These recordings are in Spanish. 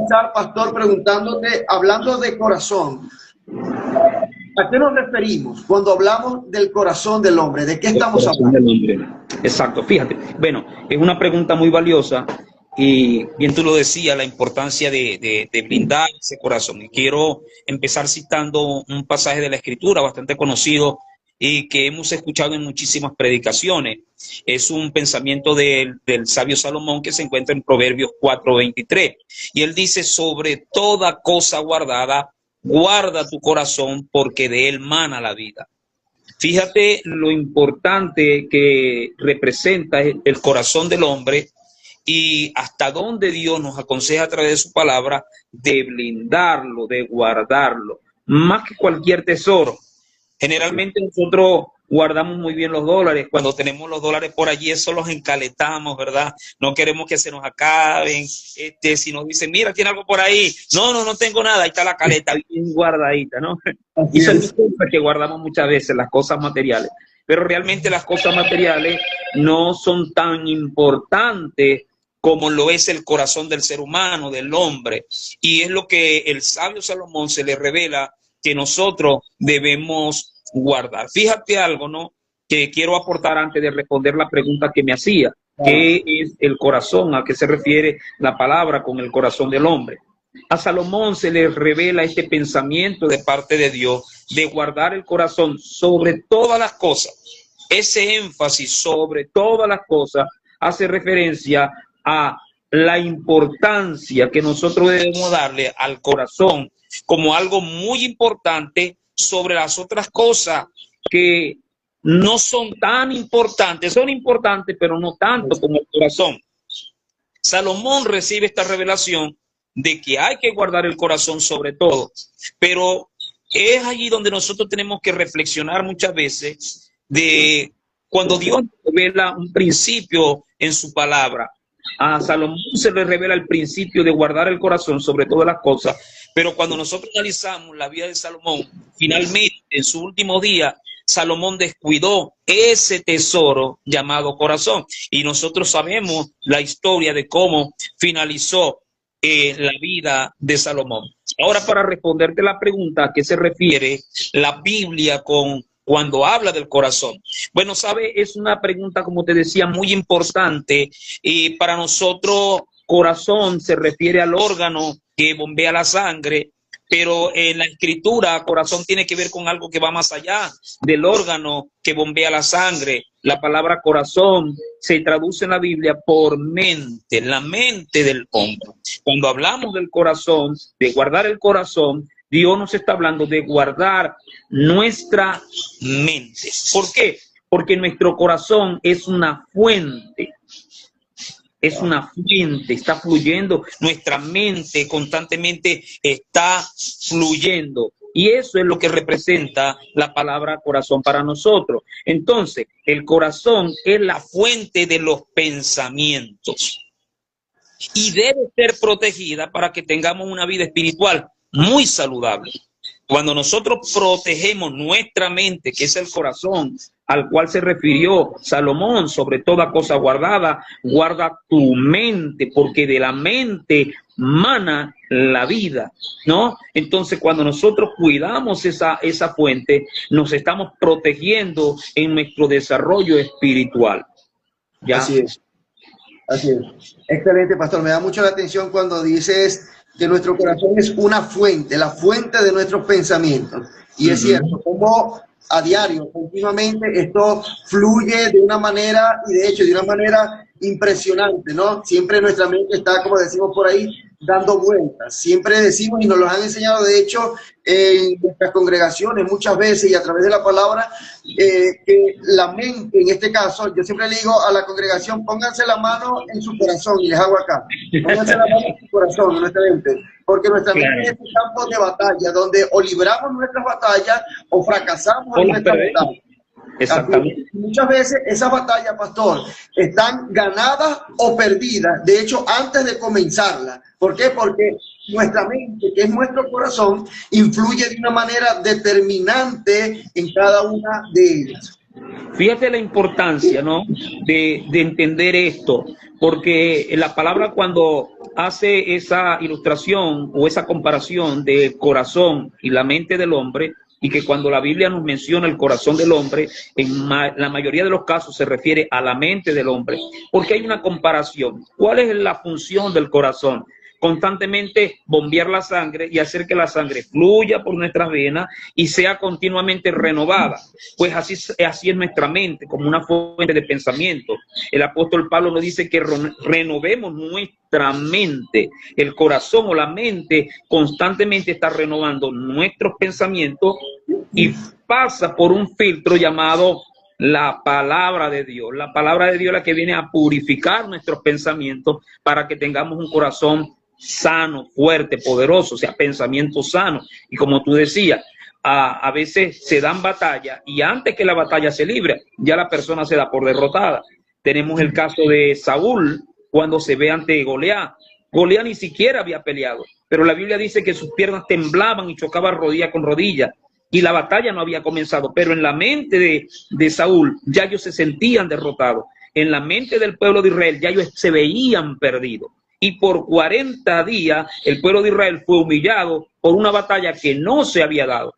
comenzar, pastor, preguntándote, hablando de corazón, ¿a qué nos referimos cuando hablamos del corazón del hombre? ¿De qué estamos hablando? Exacto, fíjate. Bueno, es una pregunta muy valiosa y bien tú lo decías, la importancia de blindar ese corazón. Y quiero empezar citando un pasaje de la Escritura bastante conocido y que hemos escuchado en muchísimas predicaciones. Es un pensamiento del sabio Salomón que se encuentra en Proverbios 4:23. Y él dice, sobre toda cosa guardada, guarda tu corazón porque de él mana la vida. Fíjate lo importante que representa el corazón del hombre y hasta dónde Dios nos aconseja a través de su palabra de blindarlo, de guardarlo, más que cualquier tesoro. Generalmente nosotros guardamos muy bien los dólares. Cuando tenemos los dólares por allí, eso los encaletamos, ¿verdad? No queremos que se nos acaben. Si nos dicen, mira, tiene algo por ahí. No tengo nada. Ahí está la caleta bien guardadita, ¿no? Y eso es que guardamos muchas veces las cosas materiales. Pero realmente las cosas materiales no son tan importantes como lo es el corazón del ser humano, del hombre. Y es lo que el sabio Salomón se le revela que nosotros debemos guardar. Fíjate algo, ¿no? Que quiero aportar antes de responder la pregunta que me hacía. ¿Qué es el corazón? ¿A qué se refiere la palabra con el corazón del hombre? A Salomón se le revela este pensamiento de parte de Dios de guardar el corazón sobre todas las cosas. Ese énfasis sobre todas las cosas hace referencia a la importancia que nosotros debemos darle al corazón como algo muy importante sobre las otras cosas que no son tan importantes, son importantes, pero no tanto como el corazón. Salomón recibe esta revelación de que hay que guardar el corazón sobre todo, pero es allí donde nosotros tenemos que reflexionar muchas veces de cuando Dios revela un principio en su palabra. A Salomón se le revela el principio de guardar el corazón sobre todas las cosas, pero cuando nosotros analizamos la vida de Salomón, finalmente en su último día, Salomón descuidó ese tesoro llamado corazón. Y nosotros sabemos la historia de cómo finalizó la vida de Salomón. Ahora, para responderte la pregunta, ¿a qué se refiere la Biblia cuando habla del corazón? Bueno, sabe, es una pregunta, como te decía, muy importante. Y para nosotros, corazón se refiere al órgano que bombea la sangre, pero en la Escritura, corazón tiene que ver con algo que va más allá del órgano que bombea la sangre. La palabra corazón se traduce en la Biblia por mente, la mente del hombre. Cuando hablamos del corazón, de guardar el corazón, Dios nos está hablando de guardar nuestra mente. ¿Por qué? Porque nuestro corazón es una fuente. Es una fuente, está fluyendo. Nuestra mente constantemente está fluyendo. Y eso es lo que representa la palabra corazón para nosotros. Entonces, el corazón es la fuente de los pensamientos. Y debe ser protegida para que tengamos una vida espiritual muy saludable. Cuando nosotros protegemos nuestra mente, que es el corazón al cual se refirió Salomón, sobre toda cosa guardada, guarda tu mente, porque de la mente mana la vida, ¿no? Entonces, cuando nosotros cuidamos esa fuente, nos estamos protegiendo en nuestro desarrollo espiritual. ¿Ya? Así es. Así es. Excelente, pastor. Me da mucho la atención cuando dices que nuestro corazón es una fuente, la fuente de nuestros pensamientos. Y es cierto, como a diario, continuamente, esto fluye de una manera, y de hecho de una manera impresionante, ¿no? Siempre nuestra mente está, como decimos por ahí, dando vueltas. Siempre decimos, y nos lo han enseñado, de hecho, en nuestras congregaciones muchas veces y a través de la palabra, que la mente, en este caso, yo siempre le digo a la congregación, pónganse la mano en su corazón, y les hago acá, pónganse la mano en su corazón, en nuestra mente, porque nuestra mente es un campo de batalla, donde o libramos nuestras batallas o fracasamos en nuestras batallas. Exactamente. Muchas veces esas batallas, pastor, están ganadas o perdidas, de hecho, antes de comenzarla. ¿Por qué? Porque nuestra mente, que es nuestro corazón, influye de una manera determinante en cada una de ellas. Fíjate la importancia, ¿no?, de entender esto, porque la palabra cuando hace esa ilustración o esa comparación del corazón y la mente del hombre, y que cuando la Biblia nos menciona el corazón del hombre, en la mayoría de los casos se refiere a la mente del hombre, porque hay una comparación. ¿Cuál es la función del corazón? Constantemente bombear la sangre y hacer que la sangre fluya por nuestras venas y sea continuamente renovada. Pues así es nuestra mente, como una fuente de pensamiento. El apóstol Pablo nos dice que renovemos nuestra mente. El corazón o la mente constantemente está renovando nuestros pensamientos y pasa por un filtro llamado la palabra de Dios. La palabra de Dios es la que viene a purificar nuestros pensamientos para que tengamos un corazón sano, fuerte, poderoso, o sea, pensamiento sano. Y como tú decías, a veces se dan batallas y antes que la batalla se libre, ya la persona se da por derrotada. Tenemos el caso de Saúl cuando se ve ante Goliat. Goliat ni siquiera había peleado, pero la Biblia dice que sus piernas temblaban y chocaban rodilla con rodilla y la batalla no había comenzado, pero en la mente de Saúl ya ellos se sentían derrotados. En la mente del pueblo de Israel ya ellos se veían perdidos. Y por 40 días el pueblo de Israel fue humillado por una batalla que no se había dado.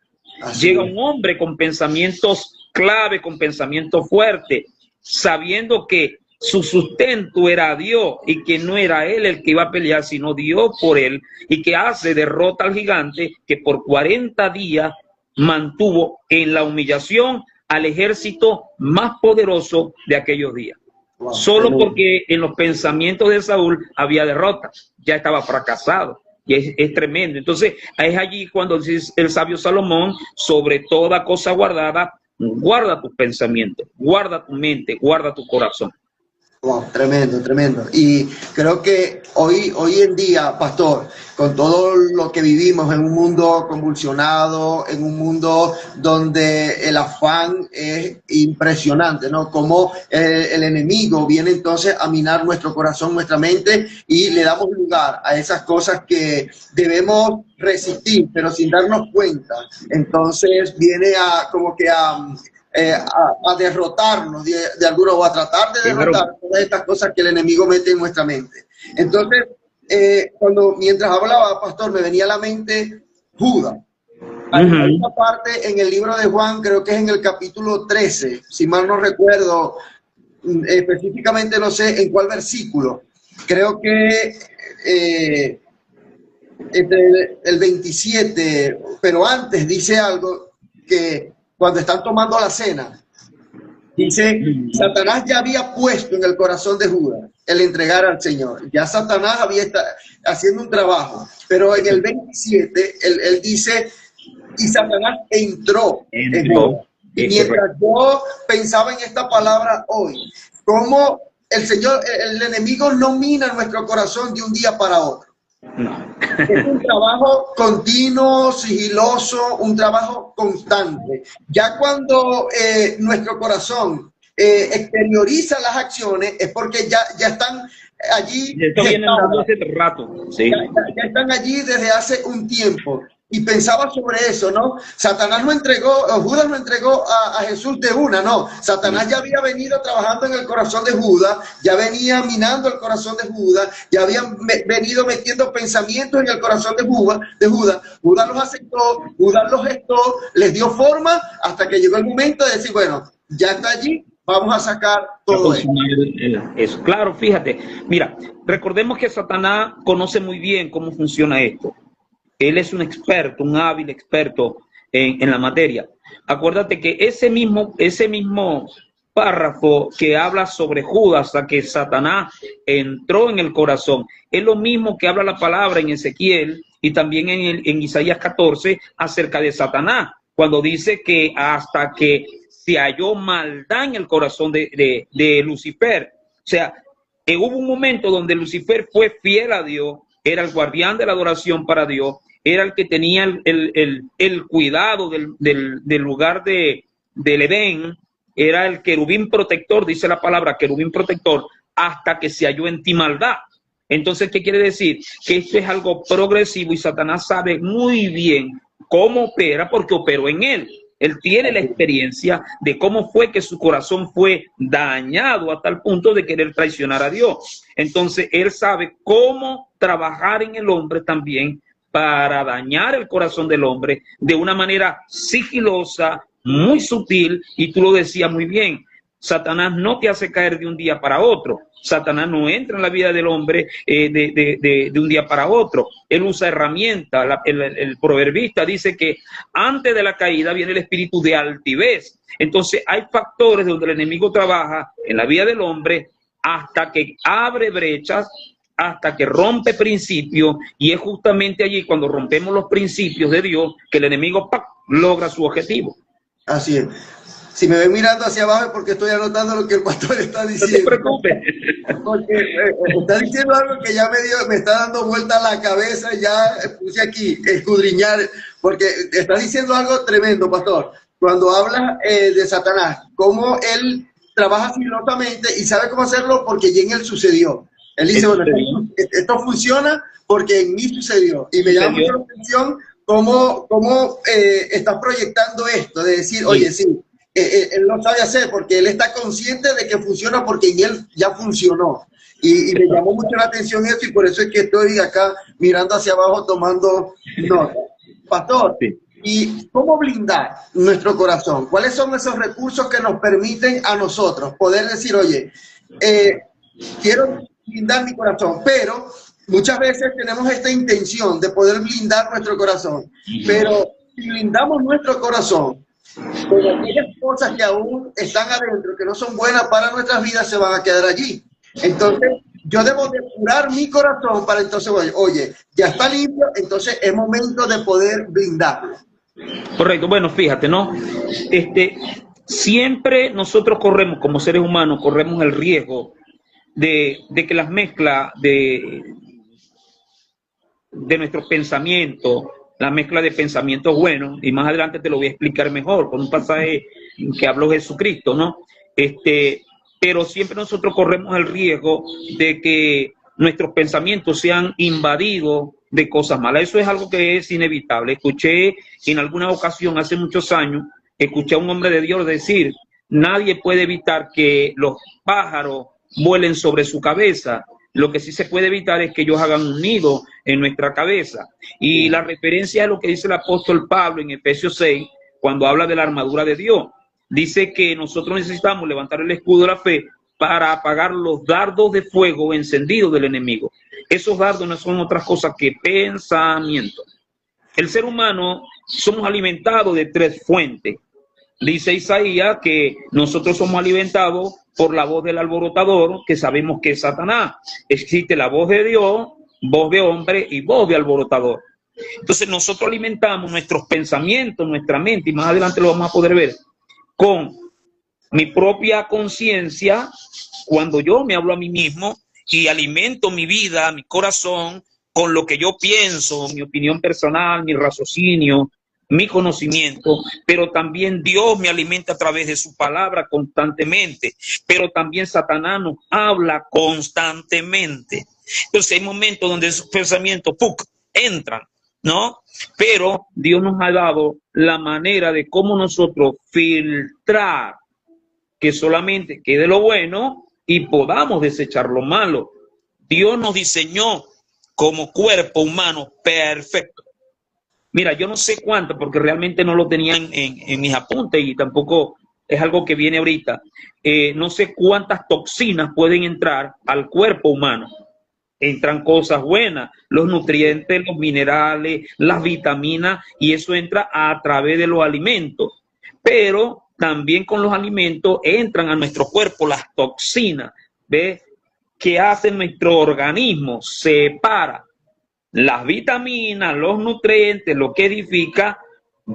Llega un hombre con pensamientos clave, con pensamientos fuertes, sabiendo que su sustento era Dios y que no era él el que iba a pelear, sino Dios por él, y que hace derrota al gigante que por 40 días mantuvo en la humillación al ejército más poderoso de aquellos días. Wow, solo porque en los pensamientos de Saúl había derrota, ya estaba fracasado, y es tremendo. Entonces es allí cuando dice el sabio Salomón: sobre toda cosa guardada, guarda tus pensamientos, guarda tu mente, guarda tu corazón. Wow, tremendo, tremendo. Y creo que hoy en día, pastor, con todo lo que vivimos en un mundo convulsionado, en un mundo donde el afán es impresionante, ¿no? Como el enemigo viene entonces a minar nuestro corazón, nuestra mente, y le damos lugar a esas cosas que debemos resistir, pero sin darnos cuenta. Entonces viene a como que a derrotarnos de alguna, o a tratar de derrotar todas estas cosas que el enemigo mete en nuestra mente. Entonces, mientras hablaba, pastor, me venía a la mente Judas. Hay una parte en el libro de Juan, creo que es en el capítulo 13, si mal no recuerdo, específicamente no sé en cuál versículo, creo que entre el 27, pero antes dice algo que cuando están tomando la cena, dice: Satanás ya había puesto en el corazón de Judas el entregar al Señor. Ya Satanás había estado haciendo un trabajo, pero en el 27 él dice: y Satanás entró en Judas. Y mientras yo pensaba en esta palabra hoy, cómo el enemigo no mina nuestro corazón de un día para otro. No. Es un trabajo continuo, sigiloso, un trabajo constante. Ya cuando nuestro corazón exterioriza las acciones, es porque ya están allí. Esto viene desde rato. Sí. Ya están allí desde hace un tiempo. Y pensaba sobre eso, ¿no? Satanás no entregó, Judas no entregó a Jesús de una, no. Satanás ya había venido trabajando en el corazón de Judas, ya venía minando el corazón de Judas, ya habían venido metiendo pensamientos en el corazón de Judas. Judas los aceptó, Judas los gestó, les dio forma, hasta que llegó el momento de decir: bueno, ya está allí, vamos a sacar todo eso. Claro, fíjate. Mira, recordemos que Satanás conoce muy bien cómo funciona esto. Él es un experto, un hábil experto en la materia. Acuérdate que ese mismo párrafo que habla sobre Judas, a que Satanás entró en el corazón, es lo mismo que habla la palabra en Ezequiel y también en Isaías 14 acerca de Satanás, cuando dice que hasta que se halló maldad en el corazón de Lucifer. O sea, hubo un momento donde Lucifer fue fiel a Dios, era el guardián de la adoración para Dios, era el que tenía el cuidado del lugar del Edén, era el querubín protector, dice la palabra, querubín protector, hasta que se halló en ti maldad. Entonces, ¿qué quiere decir? Que esto es algo progresivo y Satanás sabe muy bien cómo opera porque operó en él. Él tiene la experiencia de cómo fue que su corazón fue dañado a tal punto de querer traicionar a Dios. Entonces, él sabe cómo trabajar en el hombre también para dañar el corazón del hombre de una manera sigilosa, muy sutil, y tú lo decías muy bien. Satanás no te hace caer de un día para otro. Satanás no entra en la vida del hombre de un día para otro. Él usa herramientas. El proverbista dice que antes de la caída viene el espíritu de altivez. Entonces hay factores donde el enemigo trabaja en la vida del hombre hasta que abre brechas, hasta que rompe principios, y es justamente allí cuando rompemos los principios de Dios que el enemigo ¡pac!, logra su objetivo. Así es. Si me ven mirando hacia abajo es porque estoy anotando lo que el pastor está diciendo. No te preocupes. Porque está diciendo algo que ya me está dando vuelta a la cabeza, ya puse aquí, escudriñar, porque está diciendo algo tremendo, pastor. Cuando habla de Satanás, cómo él trabaja sigilosamente y sabe cómo hacerlo porque ya en él sucedió. Él dice, bueno, esto funciona porque en mí sucedió. Y me llama mucho la atención cómo estás proyectando esto, de decir, oye, sí, él lo sabe hacer porque él está consciente de que funciona porque en él ya funcionó. Y me llamó mucho la atención eso, y por eso es que estoy acá mirando hacia abajo tomando nota. Pastor, ¿y cómo blindar nuestro corazón? ¿Cuáles son esos recursos que nos permiten a nosotros poder decir, oye, quiero blindar mi corazón? Pero muchas veces tenemos esta intención de poder blindar nuestro corazón, pero si blindamos nuestro corazón, pero aquellas cosas que aún están adentro, que no son buenas para nuestras vidas, se van a quedar allí. Entonces, yo debo depurar mi corazón para entonces, oye, ya está limpio, entonces es momento de poder blindarlo. Correcto. Bueno, fíjate, ¿no? Siempre nosotros corremos, como seres humanos, corremos el riesgo de que las mezclas de nuestros pensamientos, la mezcla de pensamientos buenos, y más adelante te lo voy a explicar mejor con un pasaje que habló Jesucristo, ¿no? Pero siempre nosotros corremos el riesgo de que nuestros pensamientos sean invadidos de cosas malas. Eso es algo que es inevitable. Escuché en alguna ocasión, hace muchos años, escuché a un hombre de Dios decir, nadie puede evitar que los pájaros vuelen sobre su cabeza. Lo que sí se puede evitar es que ellos hagan un nido en nuestra cabeza. Y la referencia es lo que dice el apóstol Pablo en Efesios 6, cuando habla de la armadura de Dios. Dice que nosotros necesitamos levantar el escudo de la fe para apagar los dardos de fuego encendidos del enemigo. Esos dardos no son otras cosas que pensamientos. El ser humano somos alimentados de 3 fuentes. Dice Isaías que nosotros somos alimentados por la voz del alborotador, que sabemos que es Satanás. Existe la voz de Dios, voz de hombre y voz de alborotador. Entonces nosotros alimentamos nuestros pensamientos, nuestra mente, y más adelante lo vamos a poder ver, con mi propia conciencia, cuando yo me hablo a mí mismo y alimento mi vida, mi corazón, con lo que yo pienso, mi opinión personal, mi raciocinio, mi conocimiento, pero también Dios me alimenta a través de su palabra constantemente, pero también Satanás nos habla constantemente. Entonces hay momentos donde esos pensamientos entran, ¿no? Pero Dios nos ha dado la manera de cómo nosotros filtrar que solamente quede lo bueno y podamos desechar lo malo. Dios nos diseñó como cuerpo humano perfecto. Mira, yo no sé cuánto, porque realmente no lo tenía en mis apuntes y tampoco es algo que viene ahorita. No sé cuántas toxinas pueden entrar al cuerpo humano. Entran cosas buenas, los nutrientes, los minerales, las vitaminas, y eso entra a través de los alimentos. Pero también con los alimentos entran a nuestro cuerpo las toxinas, ¿ves? Que hacen nuestro organismo, separa las vitaminas, los nutrientes, lo que edifica,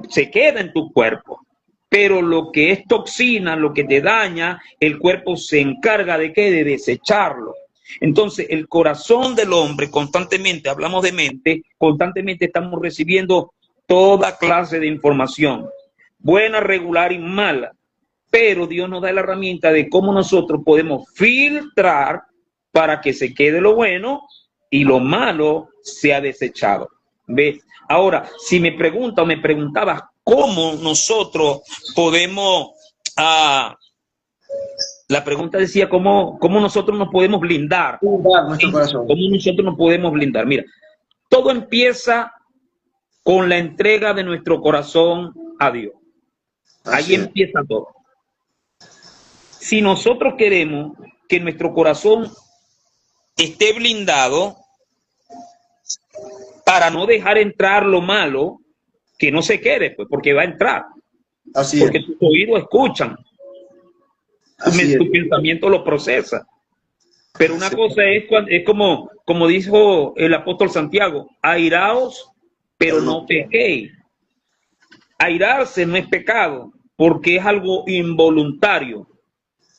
se queda en tu cuerpo. Pero lo que es toxina, lo que te daña, el cuerpo se encarga de ¿qué? De desecharlo. Entonces, el corazón del hombre, constantemente, hablamos de mente, constantemente estamos recibiendo toda clase de información, buena, regular y mala. Pero Dios nos da la herramienta de cómo nosotros podemos filtrar para que se quede lo bueno y lo malo sea desechado. ¿Ve? Ahora, si me pregunta o me preguntabas cómo nosotros podemos, la pregunta decía, ¿cómo nosotros nos podemos blindar? Nuestro corazón. ¿Cómo nosotros nos podemos blindar? Mira, todo empieza con la entrega de nuestro corazón a Dios. Ahí empieza todo. Si nosotros queremos que nuestro corazón esté blindado para no dejar entrar lo malo, que no se quede, pues, porque va a entrar. Porque tus oídos escuchan, tu pensamiento lo procesa. Pero una cosa es como dijo el apóstol Santiago, airaos, pero no pequéis. Airarse no es pecado, porque es algo involuntario.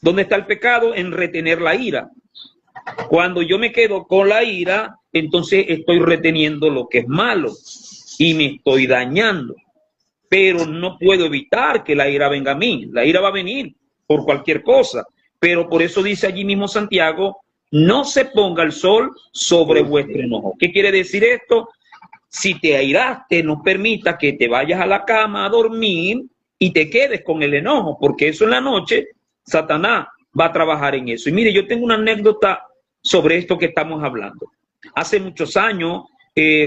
¿Dónde está el pecado? En retener la ira. Cuando yo me quedo con la ira, entonces estoy reteniendo lo que es malo y me estoy dañando. Pero no puedo evitar que la ira venga a mí. La ira va a venir por cualquier cosa. Pero por eso dice allí mismo Santiago, no se ponga el sol sobre vuestro enojo. ¿Qué quiere decir esto? Si te airaste, no permita que te vayas a la cama a dormir y te quedes con el enojo, porque eso en la noche, Satanás va a trabajar en eso. Y mire, yo tengo una anécdota sobre esto que estamos hablando. Hace muchos años,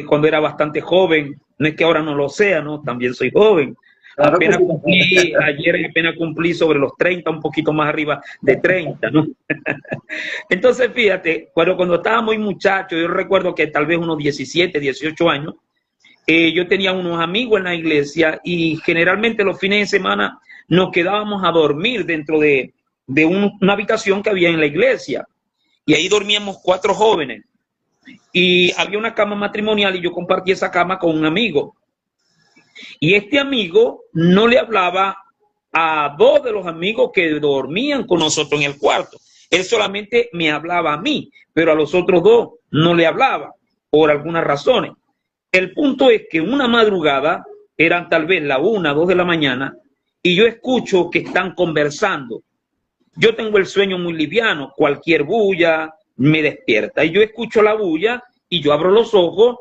cuando era bastante joven, no es que ahora no lo sea, ¿no? También soy joven. Claro, ayer apenas cumplí sobre los 30, un poquito más arriba de 30, ¿no? Entonces, fíjate, cuando estaba muy muchacho, yo recuerdo que tal vez unos 17, 18 años, yo tenía unos amigos en la iglesia y generalmente los fines de semana nos quedábamos a dormir dentro de una habitación que había en la iglesia. Y ahí dormíamos 4 jóvenes. Y había una cama matrimonial y yo compartí esa cama con un amigo. Y este amigo no le hablaba a 2 de los amigos que dormían con nosotros en el cuarto. Él solamente me hablaba a mí, pero a los otros 2 no le hablaba por algunas razones. El punto es que una madrugada, eran tal vez la 1, 2 de la mañana, y yo escucho que están conversando. Yo tengo el sueño muy liviano, cualquier bulla me despierta. Y yo escucho la bulla y yo abro los ojos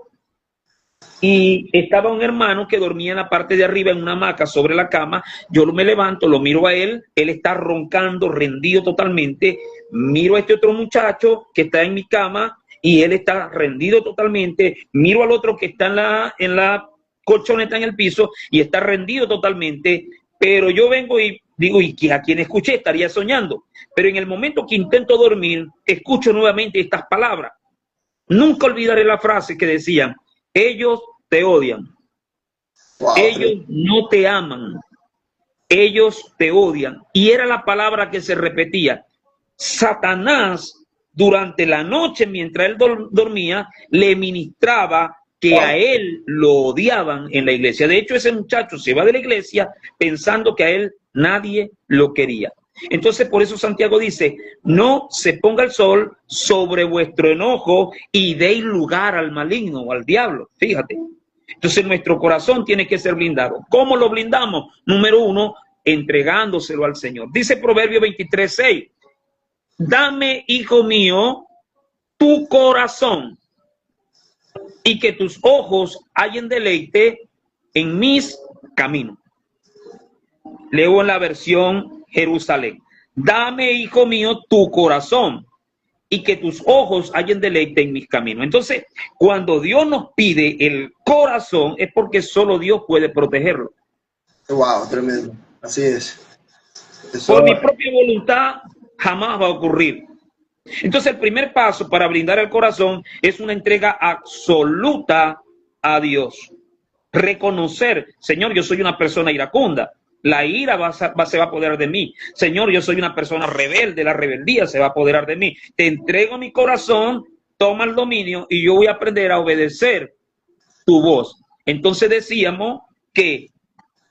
y estaba un hermano que dormía en la parte de arriba en una hamaca sobre la cama. Yo me levanto, lo miro a él está roncando, rendido totalmente. Miro a este otro muchacho que está en mi cama y él está rendido totalmente. Miro al otro que está en la colchoneta en el piso y está rendido totalmente. Pero yo vengo y digo, ¿y a quien escuché? Estaría soñando. Pero en el momento que intento dormir, escucho nuevamente estas palabras. Nunca olvidaré la frase que decían, ellos te odian. Wow. Ellos no te aman. Ellos te odian. Y era la palabra que se repetía. Satanás, durante la noche, mientras él dormía, le ministraba que a él lo odiaban en la iglesia. De hecho, ese muchacho se va de la iglesia pensando que a él nadie lo quería. Entonces, por eso Santiago dice, no se ponga el sol sobre vuestro enojo y deis lugar al maligno o al diablo. Fíjate. Entonces, nuestro corazón tiene que ser blindado. ¿Cómo lo blindamos? Número 1, entregándoselo al Señor. Dice Proverbio 23:6, dame, hijo mío, tu corazón y que tus ojos hallen deleite en mis caminos. Leo en la versión Jerusalén. Dame, hijo mío, tu corazón y que tus ojos hallen deleite en mis caminos. Entonces, cuando Dios nos pide el corazón, es porque solo Dios puede protegerlo. Wow, tremendo. Así es. Por mi propia voluntad jamás va a ocurrir. Entonces, el primer paso para blindar el corazón es una entrega absoluta a Dios. Reconocer, Señor, yo soy una persona iracunda. La ira se va a apoderar de mí. Señor, yo soy una persona rebelde. La rebeldía se va a apoderar de mí. Te entrego mi corazón, toma el dominio y yo voy a aprender a obedecer tu voz. Entonces decíamos que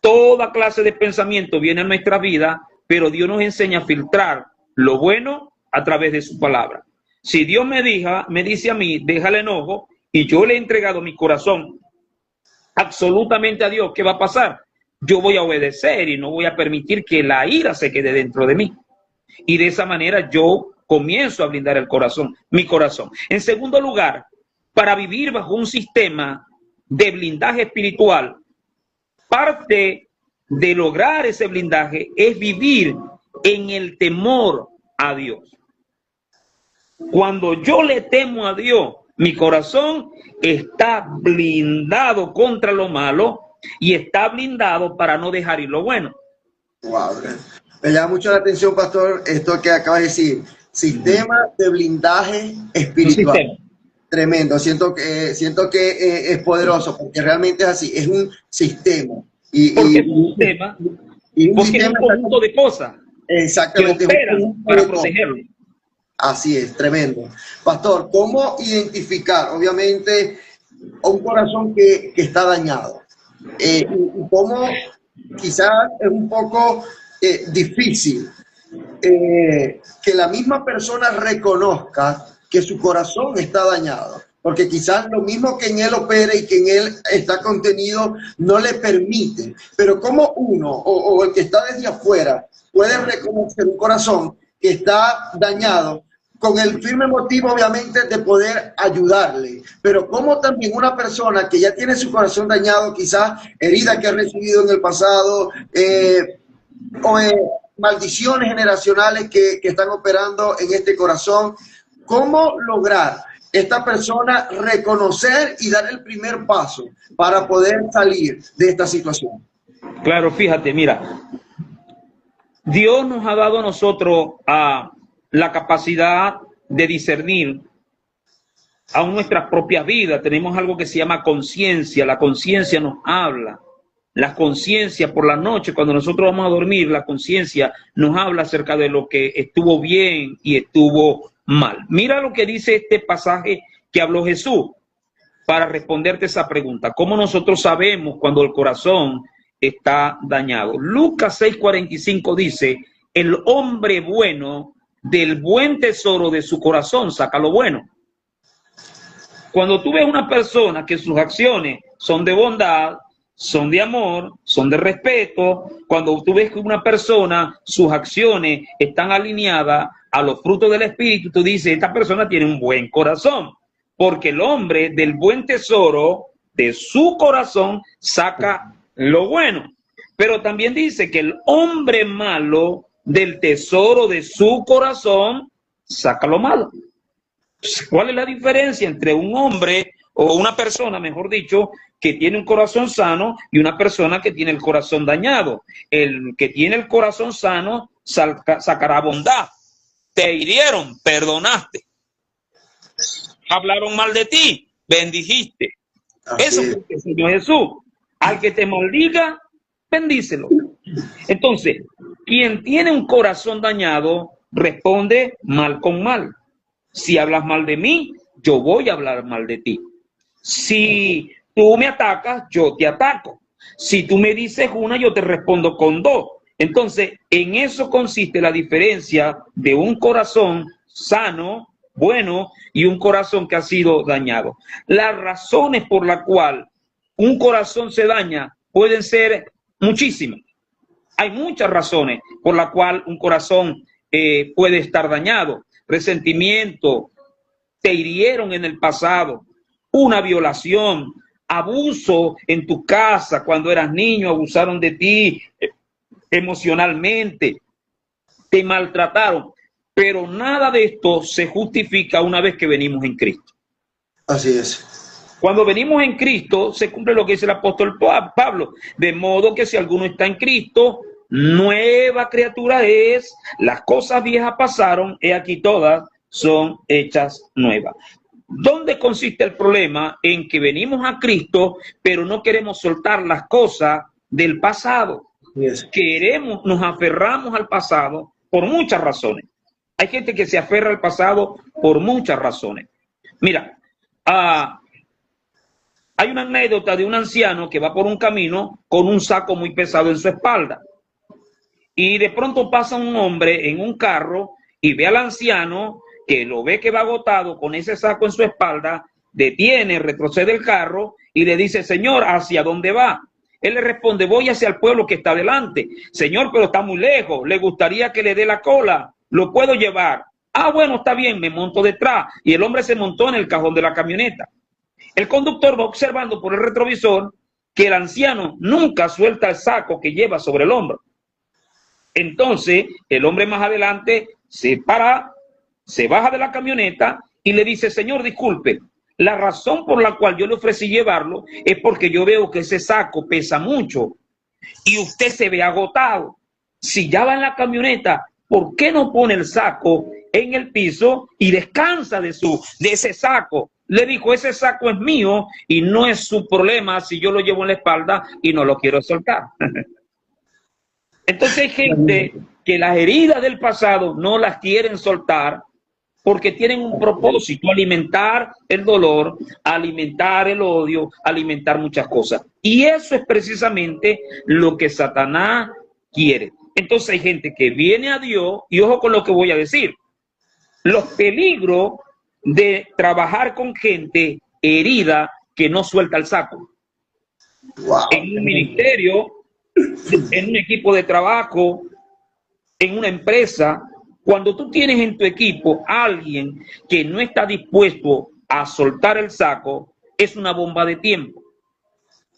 toda clase de pensamiento viene a nuestra vida, pero Dios nos enseña a filtrar lo bueno a través de su palabra. Si Dios me dice a mí, deja el enojo, y yo le he entregado mi corazón absolutamente a Dios, ¿qué va a pasar? Yo voy a obedecer y no voy a permitir que la ira se quede dentro de mí. Y de esa manera yo comienzo a blindar el corazón, mi corazón. En segundo lugar, para vivir bajo un sistema de blindaje espiritual, parte de lograr ese blindaje es vivir en el temor a Dios. Cuando yo le temo a Dios, mi corazón está blindado contra lo malo y está blindado para no dejar ir lo bueno. Wow. Me llama mucho la atención, pastor, esto que acaba de decir. Sistema de blindaje espiritual. Tremendo. Siento que es poderoso porque realmente es así. Es un sistema. Porque es un sistema. Porque es un conjunto de cosas. Exactamente. Que operan para protegerlo. Así es, tremendo. Pastor, ¿cómo identificar, obviamente, un corazón que está dañado? Y cómo quizás es un poco difícil que la misma persona reconozca que su corazón está dañado, porque quizás lo mismo que en él opera y que en él está contenido no le permite, pero como uno o el que está desde afuera puede reconocer un corazón que está dañado con el firme motivo, obviamente, de poder ayudarle, pero como también una persona que ya tiene su corazón dañado, quizás heridas que ha recibido en el pasado, maldiciones generacionales que están operando en este corazón, ¿cómo lograr esta persona reconocer y dar el primer paso para poder salir de esta situación? Claro, fíjate, mira, Dios nos ha dado a nosotros la capacidad de discernir aún nuestras propias vidas. Tenemos algo que se llama conciencia. La conciencia nos habla. La conciencia por la noche, cuando nosotros vamos a dormir, la conciencia nos habla acerca de lo que estuvo bien y estuvo mal. Mira lo que dice este pasaje que habló Jesús para responderte esa pregunta. ¿Cómo nosotros sabemos cuando el corazón está dañado? Lucas 6:45 dice, el hombre bueno del buen tesoro de su corazón saca lo bueno. Cuando tú ves una persona que sus acciones son de bondad, son de amor, son de respeto, cuando tú ves que una persona, sus acciones están alineadas a los frutos del Espíritu, tú dices, esta persona tiene un buen corazón, porque el hombre del buen tesoro de su corazón saca lo bueno. Pero también dice que el hombre malo del tesoro de su corazón saca lo malo. ¿Cuál es la diferencia entre un hombre o una persona, mejor dicho, que tiene un corazón sano y una persona que tiene el corazón dañado? El que tiene el corazón sano sacará bondad. Te hirieron, perdonaste. Hablaron mal de ti, bendijiste. Eso es lo que enseñó Jesús. Al que te maldiga, bendícelo. Entonces, quien tiene un corazón dañado, responde mal con mal. Si hablas mal de mí, yo voy a hablar mal de ti. Si tú me atacas, yo te ataco. Si tú me dices una, yo te respondo con dos. Entonces, en eso consiste la diferencia de un corazón sano, bueno, y un corazón que ha sido dañado. Las razones por las cuales un corazón se daña pueden ser muchísimas. Hay muchas razones por las cuales un corazón puede estar dañado. Resentimiento, te hirieron en el pasado, una violación, abuso en tu casa cuando eras niño, abusaron de ti emocionalmente, te maltrataron, pero nada de esto se justifica una vez que venimos en Cristo. Así es. Cuando venimos en Cristo se cumple lo que dice el apóstol Pablo, de modo que si alguno está en Cristo, nueva criatura es, las cosas viejas pasaron, he aquí todas son hechas nuevas. ¿Dónde consiste el problema? En que venimos a Cristo, pero no queremos soltar las cosas del pasado. Yes. Nos aferramos al pasado por muchas razones. Hay gente que se aferra al pasado por muchas razones. Mira, hay una anécdota de un anciano que va por un camino con un saco muy pesado en su espalda. Y de pronto pasa un hombre en un carro y ve al anciano, que lo ve que va agotado con ese saco en su espalda, detiene, retrocede el carro y le dice, señor, ¿hacia dónde va? Él le responde, voy hacia el pueblo que está adelante. Señor, pero está muy lejos, le gustaría que le dé la cola, ¿lo puedo llevar? Ah, bueno, está bien, me monto detrás. Y el hombre se montó en el cajón de la camioneta. El conductor va observando por el retrovisor que el anciano nunca suelta el saco que lleva sobre el hombro. Entonces, el hombre más adelante se para, se baja de la camioneta y le dice, señor, disculpe, la razón por la cual yo le ofrecí llevarlo es porque yo veo que ese saco pesa mucho y usted se ve agotado. Si ya va en la camioneta, ¿por qué no pone el saco en el piso y descansa de ese saco? Le dijo, ese saco es mío y no es su problema si yo lo llevo en la espalda y no lo quiero soltar. Entonces hay gente que las heridas del pasado no las quieren soltar porque tienen un propósito, alimentar el dolor, alimentar el odio, alimentar muchas cosas. Y eso es precisamente lo que Satanás quiere. Entonces hay gente que viene a Dios, y ojo con lo que voy a decir, los peligros de trabajar con gente herida que no suelta el saco. Wow. En un ministerio, en un equipo de trabajo, en una empresa, cuando tú tienes en tu equipo a alguien que no está dispuesto a soltar el saco, es una bomba de tiempo.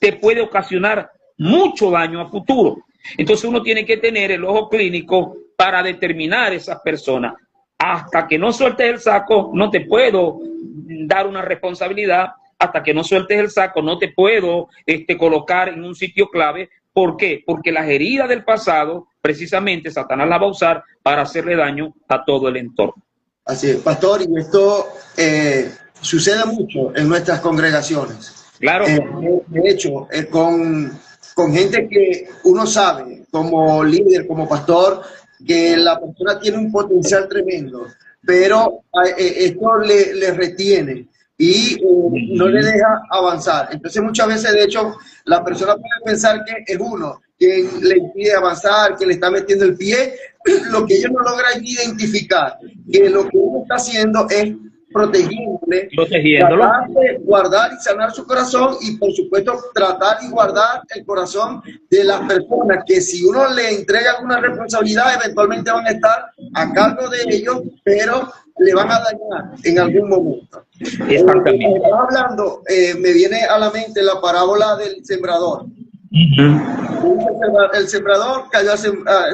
Te puede ocasionar mucho daño a futuro. Entonces uno tiene que tener el ojo clínico para determinar esas personas. Hasta que no sueltes el saco, no te puedo dar una responsabilidad. Hasta que no sueltes el saco, no te puedo colocar en un sitio clave. ¿Por qué? Porque las heridas del pasado, precisamente, Satanás las va a usar para hacerle daño a todo el entorno. Así es, pastor, y esto sucede mucho en nuestras congregaciones. Claro. De hecho, con gente que uno sabe, como líder, como pastor, que la persona tiene un potencial tremendo, pero esto le retiene y no le deja avanzar. Entonces muchas veces, de hecho, la persona puede pensar que es uno quien le impide avanzar, que le está metiendo el pie. Lo que ellos no logran identificar, que lo que uno está haciendo es protegiéndolo, tratar de guardar y sanar su corazón, y por supuesto tratar y guardar el corazón de las personas que, si uno le entrega alguna responsabilidad, eventualmente van a estar a cargo de ellos, pero le van a dañar en algún momento. Exactamente. Hablando, me viene a la mente la parábola del sembrador. El sembrador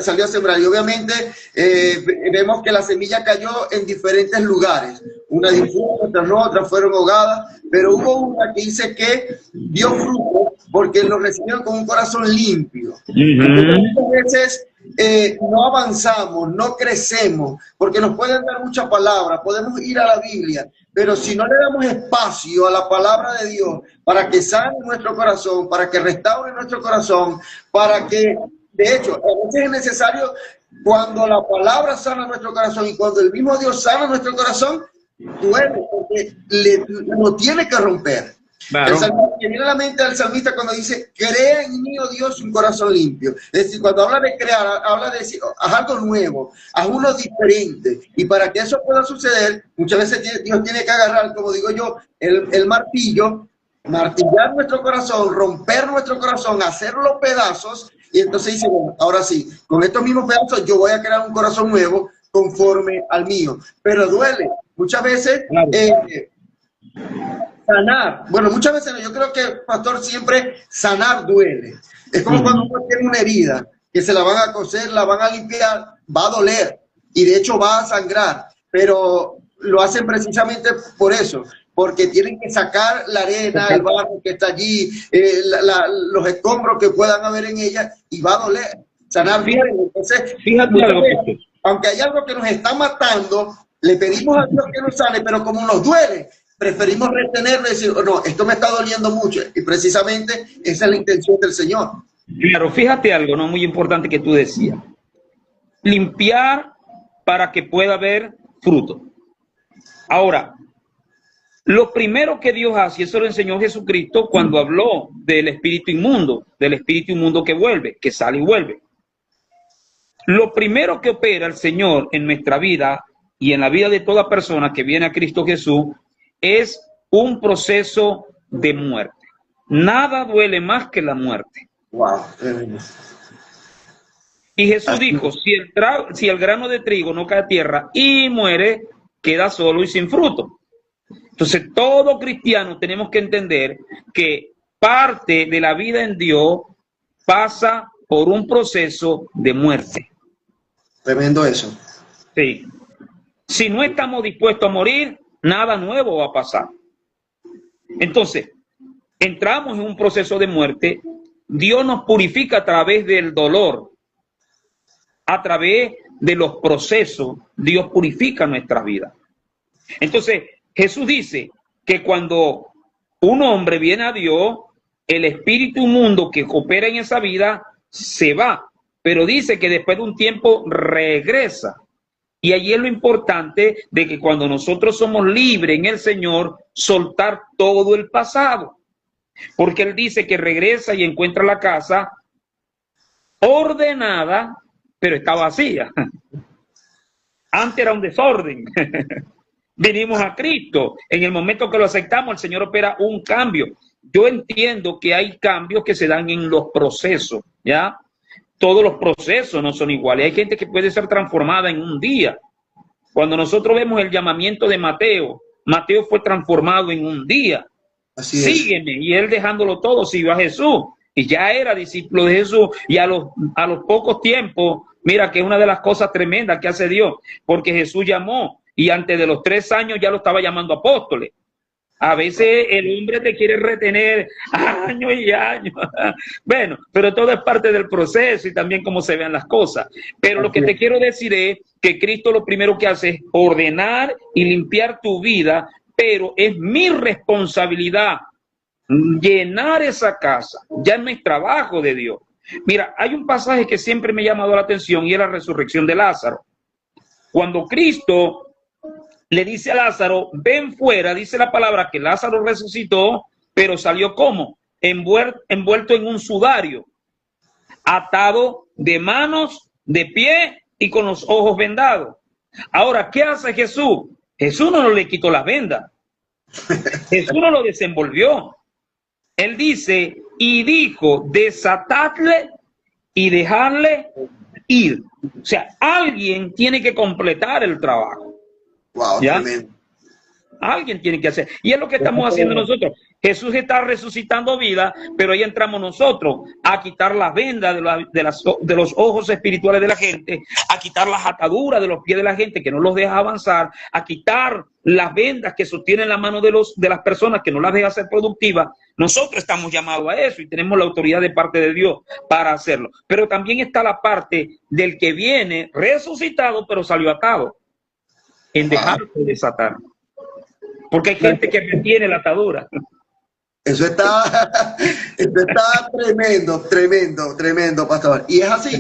salió a sembrar, y obviamente vemos que la semilla cayó en diferentes lugares. Una difunta, otras no, otras fueron ahogadas, pero hubo una que dice que dio fruto porque lo recibieron con un corazón limpio. Muchas veces no avanzamos, no crecemos, porque nos pueden dar muchas palabras, podemos ir a la Biblia, pero si no le damos espacio a la palabra de Dios para que sane nuestro corazón, para que restaure nuestro corazón, para que, de hecho, a veces es necesario, cuando la palabra sana nuestro corazón y cuando el mismo Dios sana nuestro corazón, duele, porque lo tiene que romper. Claro. Que viene a la mente del salmista cuando dice, crea en mí, oh Dios, un corazón limpio. Es decir, cuando habla de crear, habla de decir, haz algo nuevo, haz uno diferente. Y para que eso pueda suceder, muchas veces Dios tiene que agarrar, como digo yo, el martillo, martillar nuestro corazón, romper nuestro corazón, hacerlo pedazos, y entonces dice, bueno, ahora sí, con estos mismos pedazos yo voy a crear un corazón nuevo conforme al mío. Pero duele. Muchas veces... Claro. Sanar, bueno, muchas veces yo creo que, pastor, siempre sanar duele. Es como cuando uno tiene una herida, que se la van a coser, la van a limpiar, va a doler, y de hecho va a sangrar, pero lo hacen precisamente por eso, porque tienen que sacar la arena, el barro que está allí, los escombros que puedan haber en ella, y va a doler. Sanar duele. Entonces, veces, aunque hay algo que nos está matando, le pedimos a Dios que nos sane, pero como nos duele, preferimos retenerlo y decir, no, esto me está doliendo mucho. Y precisamente esa es la intención del Señor. Claro, fíjate algo, ¿no? Muy importante que tú decías. Limpiar para que pueda haber fruto. Ahora, lo primero que Dios hace, y eso lo enseñó Jesucristo cuando habló del espíritu inmundo que vuelve, que sale y vuelve. Lo primero que opera el Señor en nuestra vida y en la vida de toda persona que viene a Cristo Jesús es un proceso de muerte. Nada duele más que la muerte. Wow. Y Jesús dijo, si el grano de trigo no cae a tierra y muere, queda solo y sin fruto. Entonces, todo cristiano tenemos que entender que parte de la vida en Dios pasa por un proceso de muerte. Tremendo eso. Sí. Si no estamos dispuestos a morir, nada nuevo va a pasar. Entonces, entramos en un proceso de muerte. Dios nos purifica a través del dolor, a través de los procesos. Dios purifica nuestra vida. Entonces, Jesús dice que cuando un hombre viene a Dios, el espíritu inmundo que opera en esa vida se va, pero dice que después de un tiempo regresa. Y allí es lo importante de que cuando nosotros somos libres en el Señor, soltar todo el pasado. Porque Él dice que regresa y encuentra la casa ordenada, pero está vacía. Antes era un desorden. Venimos a Cristo. En el momento que lo aceptamos, el Señor opera un cambio. Yo entiendo que hay cambios que se dan en los procesos, ¿ya? Todos los procesos no son iguales. Hay gente que puede ser transformada en un día. Cuando nosotros vemos el llamamiento de Mateo, Mateo fue transformado en un día. Así es. Sígueme. Y él dejándolo todo, siguió a Jesús. Y ya era discípulo de Jesús. Y a los pocos tiempos, mira que es una de las cosas tremendas que hace Dios. Porque Jesús llamó. Y antes de los 3 años ya lo estaba llamando apóstoles. A veces el hombre te quiere retener años y años. Bueno, pero todo es parte del proceso y también cómo se vean las cosas. Pero lo que te quiero decir es que Cristo lo primero que hace es ordenar y limpiar tu vida, pero es mi responsabilidad llenar esa casa. Ya no es trabajo de Dios. Mira, hay un pasaje que siempre me ha llamado la atención y es la resurrección de Lázaro. Cuando Cristo le dice a Lázaro, ven fuera, dice la palabra que Lázaro resucitó, pero salió ¿cómo? Envuelto en un sudario, atado de manos, de pie y con los ojos vendados. Ahora, ¿qué hace Jesús? Jesús no le quitó las vendas. Jesús no lo desenvolvió. Él dice, y dijo, desatadle y dejarle ir. O sea, alguien tiene que completar el trabajo. Wow, ¿Ya? tremendo. Alguien tiene que hacer. Y es lo que estamos haciendo nosotros. Jesús está resucitando vida, pero ahí entramos nosotros a quitar las vendas de los ojos espirituales de la gente, a quitar las ataduras de los pies de la gente que no los deja avanzar, a quitar las vendas que sostienen la mano de las personas que no las deja ser productivas. Nosotros estamos llamados a eso y tenemos la autoridad de parte de Dios para hacerlo. Pero también está la parte del que viene resucitado, pero salió atado, en dejarse desatar. Porque hay gente que retiene la atadura. Eso está tremendo, tremendo, tremendo, pastor. Y es así,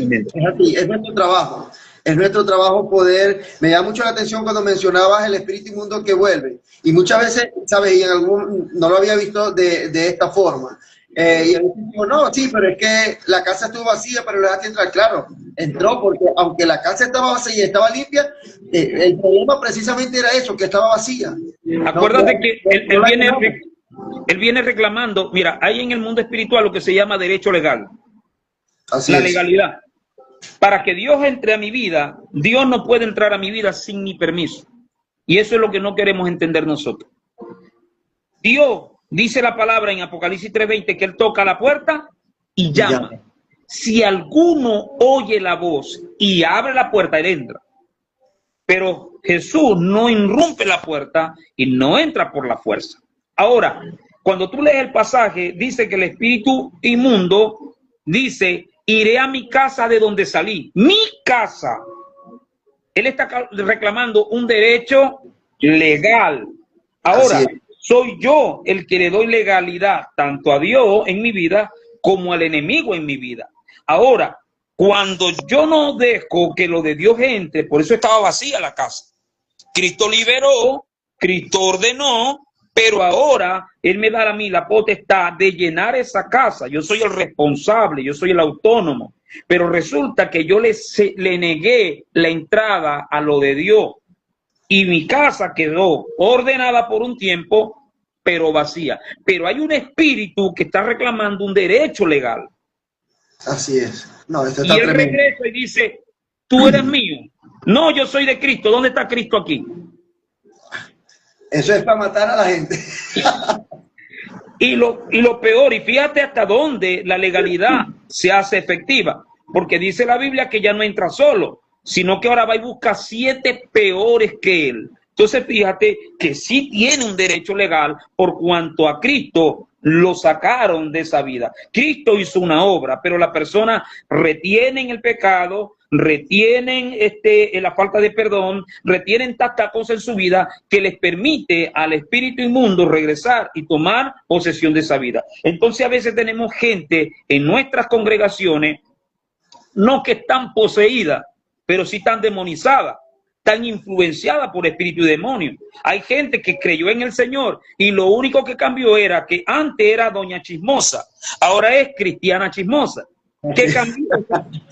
es nuestro trabajo. Es nuestro trabajo poder. Me llama mucho la atención cuando mencionabas el espíritu inmundo que vuelve. Y muchas veces, ¿sabes? Y no lo había visto de esta forma. Y a veces digo, no, sí, pero es que la casa estuvo vacía, pero le dejaste entrar. Claro, entró porque aunque la casa estaba vacía y estaba limpia, el problema precisamente era eso, que estaba vacía. Acuérdate que él viene reclamando, mira, hay en el mundo espiritual lo que se llama derecho legal. Así la es. legalidad. Para que Dios entre a mi vida, Dios no puede entrar a mi vida sin mi permiso. Y eso es lo que no queremos entender nosotros. Dios dice la palabra en Apocalipsis 3:20 que Él toca la puerta y llama. Si alguno oye la voz y abre la puerta, Él entra. Pero Jesús no irrumpe la puerta y no entra por la fuerza. Ahora, cuando tú lees el pasaje, dice que el espíritu inmundo dice, iré a mi casa de donde salí. Mi casa. Él está reclamando un derecho legal. Ahora, soy yo el que le doy legalidad tanto a Dios en mi vida como al enemigo en mi vida. Ahora, cuando yo no dejo que lo de Dios entre, por eso estaba vacía la casa. Cristo liberó, Cristo ordenó, pero ahora Él me da a mí la potestad de llenar esa casa. Yo soy el responsable, yo soy el autónomo. Pero resulta que yo le negué la entrada a lo de Dios. Y mi casa quedó ordenada por un tiempo, pero vacía. Pero hay un espíritu que está reclamando un derecho legal. Así es. No, esto y está él tremendo. regresa y dice, tú eres mío. No, yo soy de Cristo. ¿Dónde está Cristo aquí? Eso es para matar a la gente. Y lo peor, y fíjate hasta dónde la legalidad se hace efectiva, porque dice la Biblia que ya no entra solo, sino que ahora va y busca 7 peores que él. Entonces fíjate que sí tiene un derecho legal por cuanto a Cristo lo sacaron de esa vida. Cristo hizo una obra, pero la persona retienen el pecado, retienen la falta de perdón, retienen tanta cosa en su vida que les permite al espíritu inmundo regresar y tomar posesión de esa vida. Entonces a veces tenemos gente en nuestras congregaciones, no que están poseídas, pero sí están demonizadas, tan influenciada por espíritu y demonio. Hay gente que creyó en el Señor y lo único que cambió era que antes era doña chismosa, ahora es cristiana chismosa. ¿Qué cambió?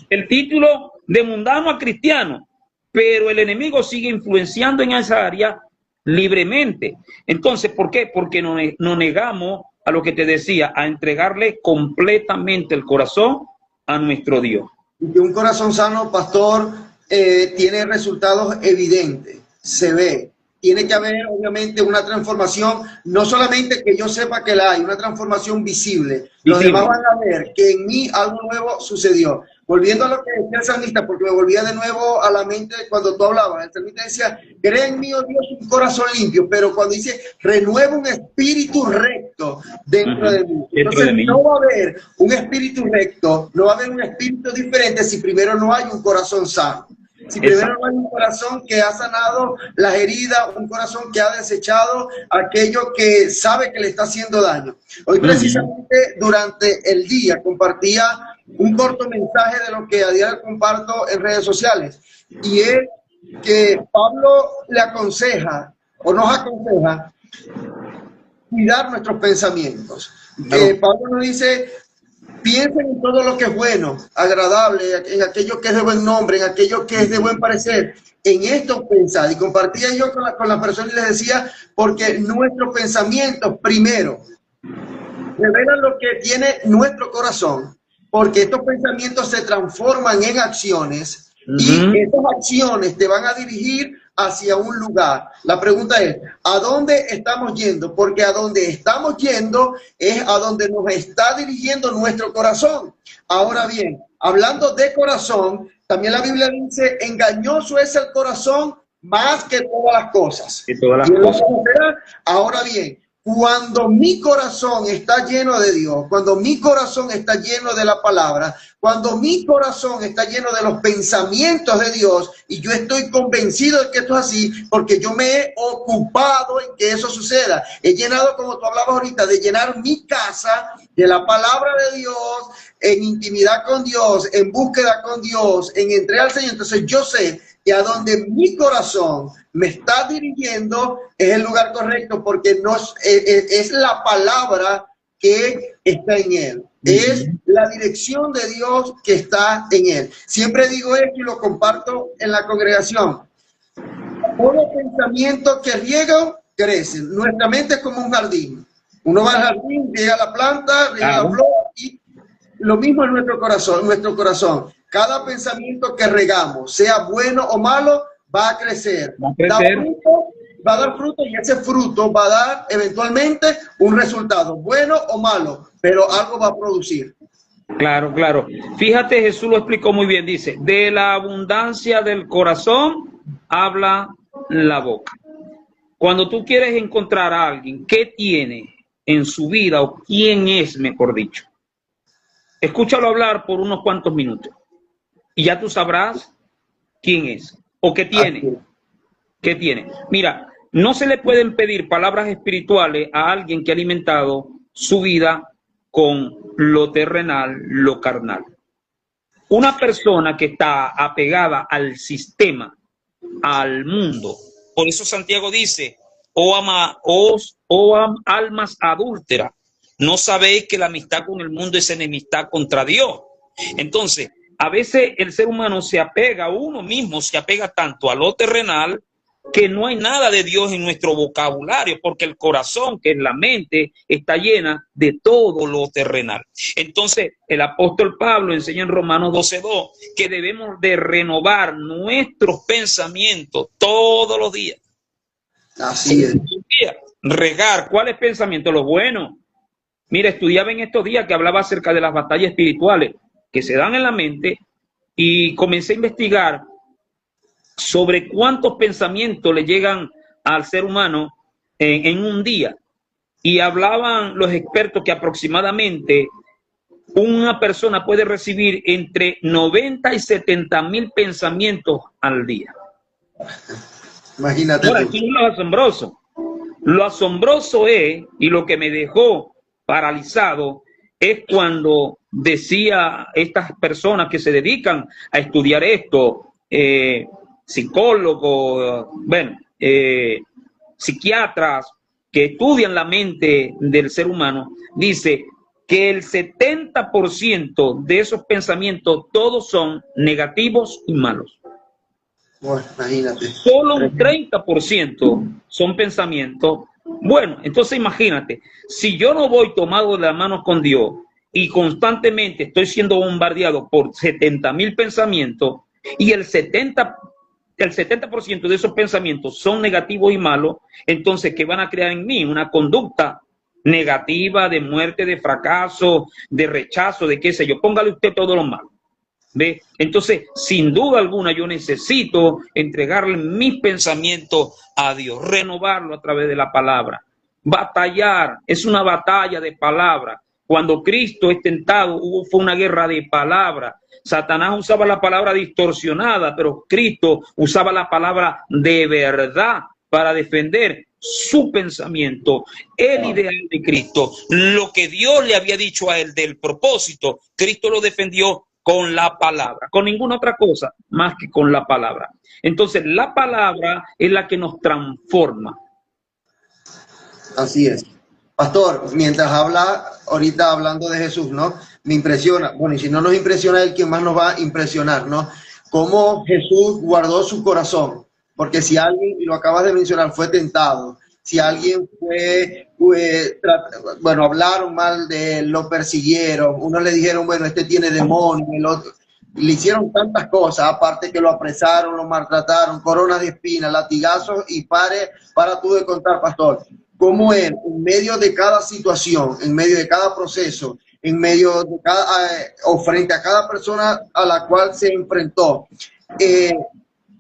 El título de mundano a cristiano, pero el enemigo sigue influenciando en esa área libremente. Entonces, ¿por qué? Porque nos negamos a lo que te decía, a entregarle completamente el corazón a nuestro Dios. Y que un corazón sano, pastor, tiene resultados evidentes, se ve. Tiene que haber, obviamente, una transformación, no solamente que yo sepa que la hay, una transformación visible. Los demás van a ver que en mí algo nuevo sucedió. Volviendo a lo que decía el salmista, porque me volvía de nuevo a la mente cuando tú hablabas, el salmista decía, crea en mí, oh Dios, un corazón limpio, pero cuando dice, renueva un espíritu recto dentro de mí. Entonces no va a haber un espíritu recto, no va a haber un espíritu diferente si primero no hay un corazón sano. Si primero no hay un corazón que ha sanado las heridas, un corazón que ha desechado aquello que sabe que le está haciendo daño. Hoy precisamente durante el día compartía un corto mensaje de lo que a diario comparto en redes sociales. Y es que Pablo le aconseja, o nos aconseja, cuidar nuestros pensamientos. Pablo nos dice, piensen en todo lo que es bueno, agradable, en aquello que es de buen nombre, en aquello que es de buen parecer. En esto pensar. Y compartía yo con la persona y les decía, porque nuestros pensamientos primero revelan lo que tiene nuestro corazón, porque estos pensamientos se transforman en acciones y estas acciones te van a dirigir hacia un lugar. La pregunta es, ¿a dónde estamos yendo? Porque a donde estamos yendo es a donde nos está dirigiendo nuestro corazón. Ahora bien, hablando de corazón, también la Biblia dice, engañoso es el corazón más que todas las cosas. Ahora bien, cuando mi corazón está lleno de Dios, cuando mi corazón está lleno de la palabra, cuando mi corazón está lleno de los pensamientos de Dios y yo estoy convencido de que esto es así, porque yo me he ocupado en que eso suceda. He llenado, como tú hablabas ahorita, de llenar mi casa de la palabra de Dios, en intimidad con Dios, en búsqueda con Dios, en entrega al Señor. Entonces yo sé que a donde mi corazón me está dirigiendo es el lugar correcto, porque no es la palabra que está en él. Es la dirección de Dios que está en él. Siempre digo esto y lo comparto en la congregación. Todo pensamiento que riega, crece. Nuestra mente es como un jardín. Uno va al jardín, riega la planta, riega la flor, y lo mismo en nuestro corazón. Nuestro corazón. Cada pensamiento que regamos, sea bueno o malo, va a crecer. Va a dar fruto y ese fruto va a dar eventualmente un resultado, bueno o malo, pero algo va a producir. Claro, claro. Fíjate, Jesús lo explicó muy bien. Dice, de la abundancia del corazón habla la boca. Cuando tú quieres encontrar a alguien, ¿qué tiene en su vida o quién es, mejor dicho? Escúchalo hablar por unos cuantos minutos y ya tú sabrás quién es o qué tiene. ¿Qué tiene? Mira, no se le pueden pedir palabras espirituales a alguien que ha alimentado su vida con lo terrenal, lo carnal. Una persona que está apegada al sistema, al mundo. Por eso Santiago dice, almas adúlteras, ¿no sabéis que la amistad con el mundo es enemistad contra Dios? Entonces, a veces el ser humano se apega, uno mismo se apega tanto a lo terrenal, que no hay nada de Dios en nuestro vocabulario, porque el corazón, que es la mente, está llena de todo lo terrenal. Entonces, el apóstol Pablo enseña en Romanos 12:2 que debemos de renovar nuestros pensamientos todos los días. Así es. Regar, ¿cuáles pensamientos? Los buenos, Mira, estudiaba en estos días que hablaba acerca de las batallas espirituales que se dan en la mente y comencé a investigar sobre cuántos pensamientos le llegan al ser humano en un día. Y hablaban los expertos que aproximadamente una persona puede recibir entre 90 y 70.000 pensamientos al día. Imagínate. Ahora, aquí es lo asombroso. Lo asombroso es, y lo que me dejó paralizado, es cuando decía estas personas que se dedican a estudiar esto, psicólogos, bueno, psiquiatras que estudian la mente del ser humano, dice que el 70% de esos pensamientos todos son negativos y malos. Bueno, imagínate. Solo un 30% son pensamientos. Bueno, entonces imagínate, si yo no voy tomado de las manos con Dios y constantemente estoy siendo bombardeado por 70.000 pensamientos y el 70% de esos pensamientos son negativos y malos, entonces, ¿qué van a crear en mí? Una conducta negativa de muerte, de fracaso, de rechazo, de qué sé yo. Póngale usted todo lo malo. ¿Ve? Entonces, sin duda alguna, yo necesito entregarle mis pensamientos a Dios, renovarlo a través de la palabra. Batallar, es una batalla de palabra. Cuando Cristo es tentado, fue una guerra de palabra. Satanás usaba la palabra distorsionada, pero Cristo usaba la palabra de verdad para defender su pensamiento, el ideal de Cristo. Lo que Dios le había dicho a él del propósito, Cristo lo defendió con la palabra, con ninguna otra cosa más que con la palabra. Entonces, la palabra es la que nos transforma. Así es. Pastor, mientras habla, ahorita hablando de Jesús, ¿no? Me impresiona, bueno, y si no nos impresiona, el que más nos va a impresionar, ¿no? Cómo Jesús guardó su corazón. Porque si alguien, y lo acabas de mencionar, fue tentado, si alguien bueno, hablaron mal de él, lo persiguieron, unos le dijeron, bueno, este tiene demonios, el otro, le hicieron tantas cosas, aparte que lo apresaron, lo maltrataron, coronas de espinas, latigazos, y para tú de contar, pastor, cómo él, en medio de cada situación, en medio de cada proceso, en medio de cada, o frente a cada persona a la cual se enfrentó,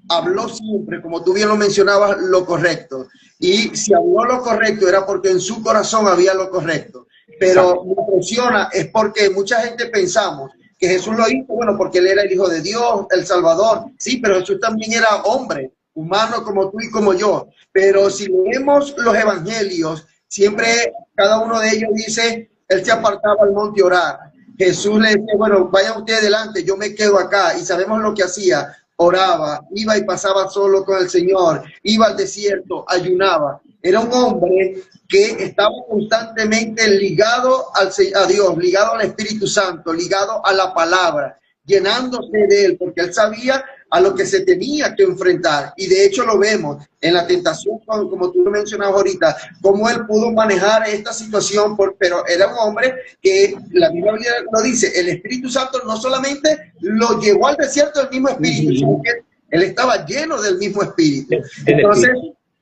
habló siempre, como tú bien lo mencionabas, lo correcto. Y si habló lo correcto era porque en su corazón había lo correcto. Pero me impresiona es porque mucha gente pensamos que Jesús lo hizo, bueno, porque él era el Hijo de Dios, el Salvador. Sí, pero Jesús también era hombre, humano como tú y como yo. Pero si leemos los evangelios, siempre cada uno de ellos dice, él se apartaba al monte a orar. Jesús le decía, bueno, vayan ustedes delante, yo me quedo acá. Y sabemos lo que hacía. Oraba, iba y pasaba solo con el Señor, iba al desierto, ayunaba. Era un hombre que estaba constantemente ligado a Dios, ligado al Espíritu Santo, ligado a la palabra, llenándose de él, porque él sabía a lo que se tenía que enfrentar. Y de hecho lo vemos en la tentación, como tú lo mencionabas ahorita, cómo él pudo manejar esta situación, pero era un hombre que la Biblia lo dice, el Espíritu Santo no solamente lo llevó al desierto del mismo Espíritu, sino que él estaba lleno del mismo Espíritu. Entonces,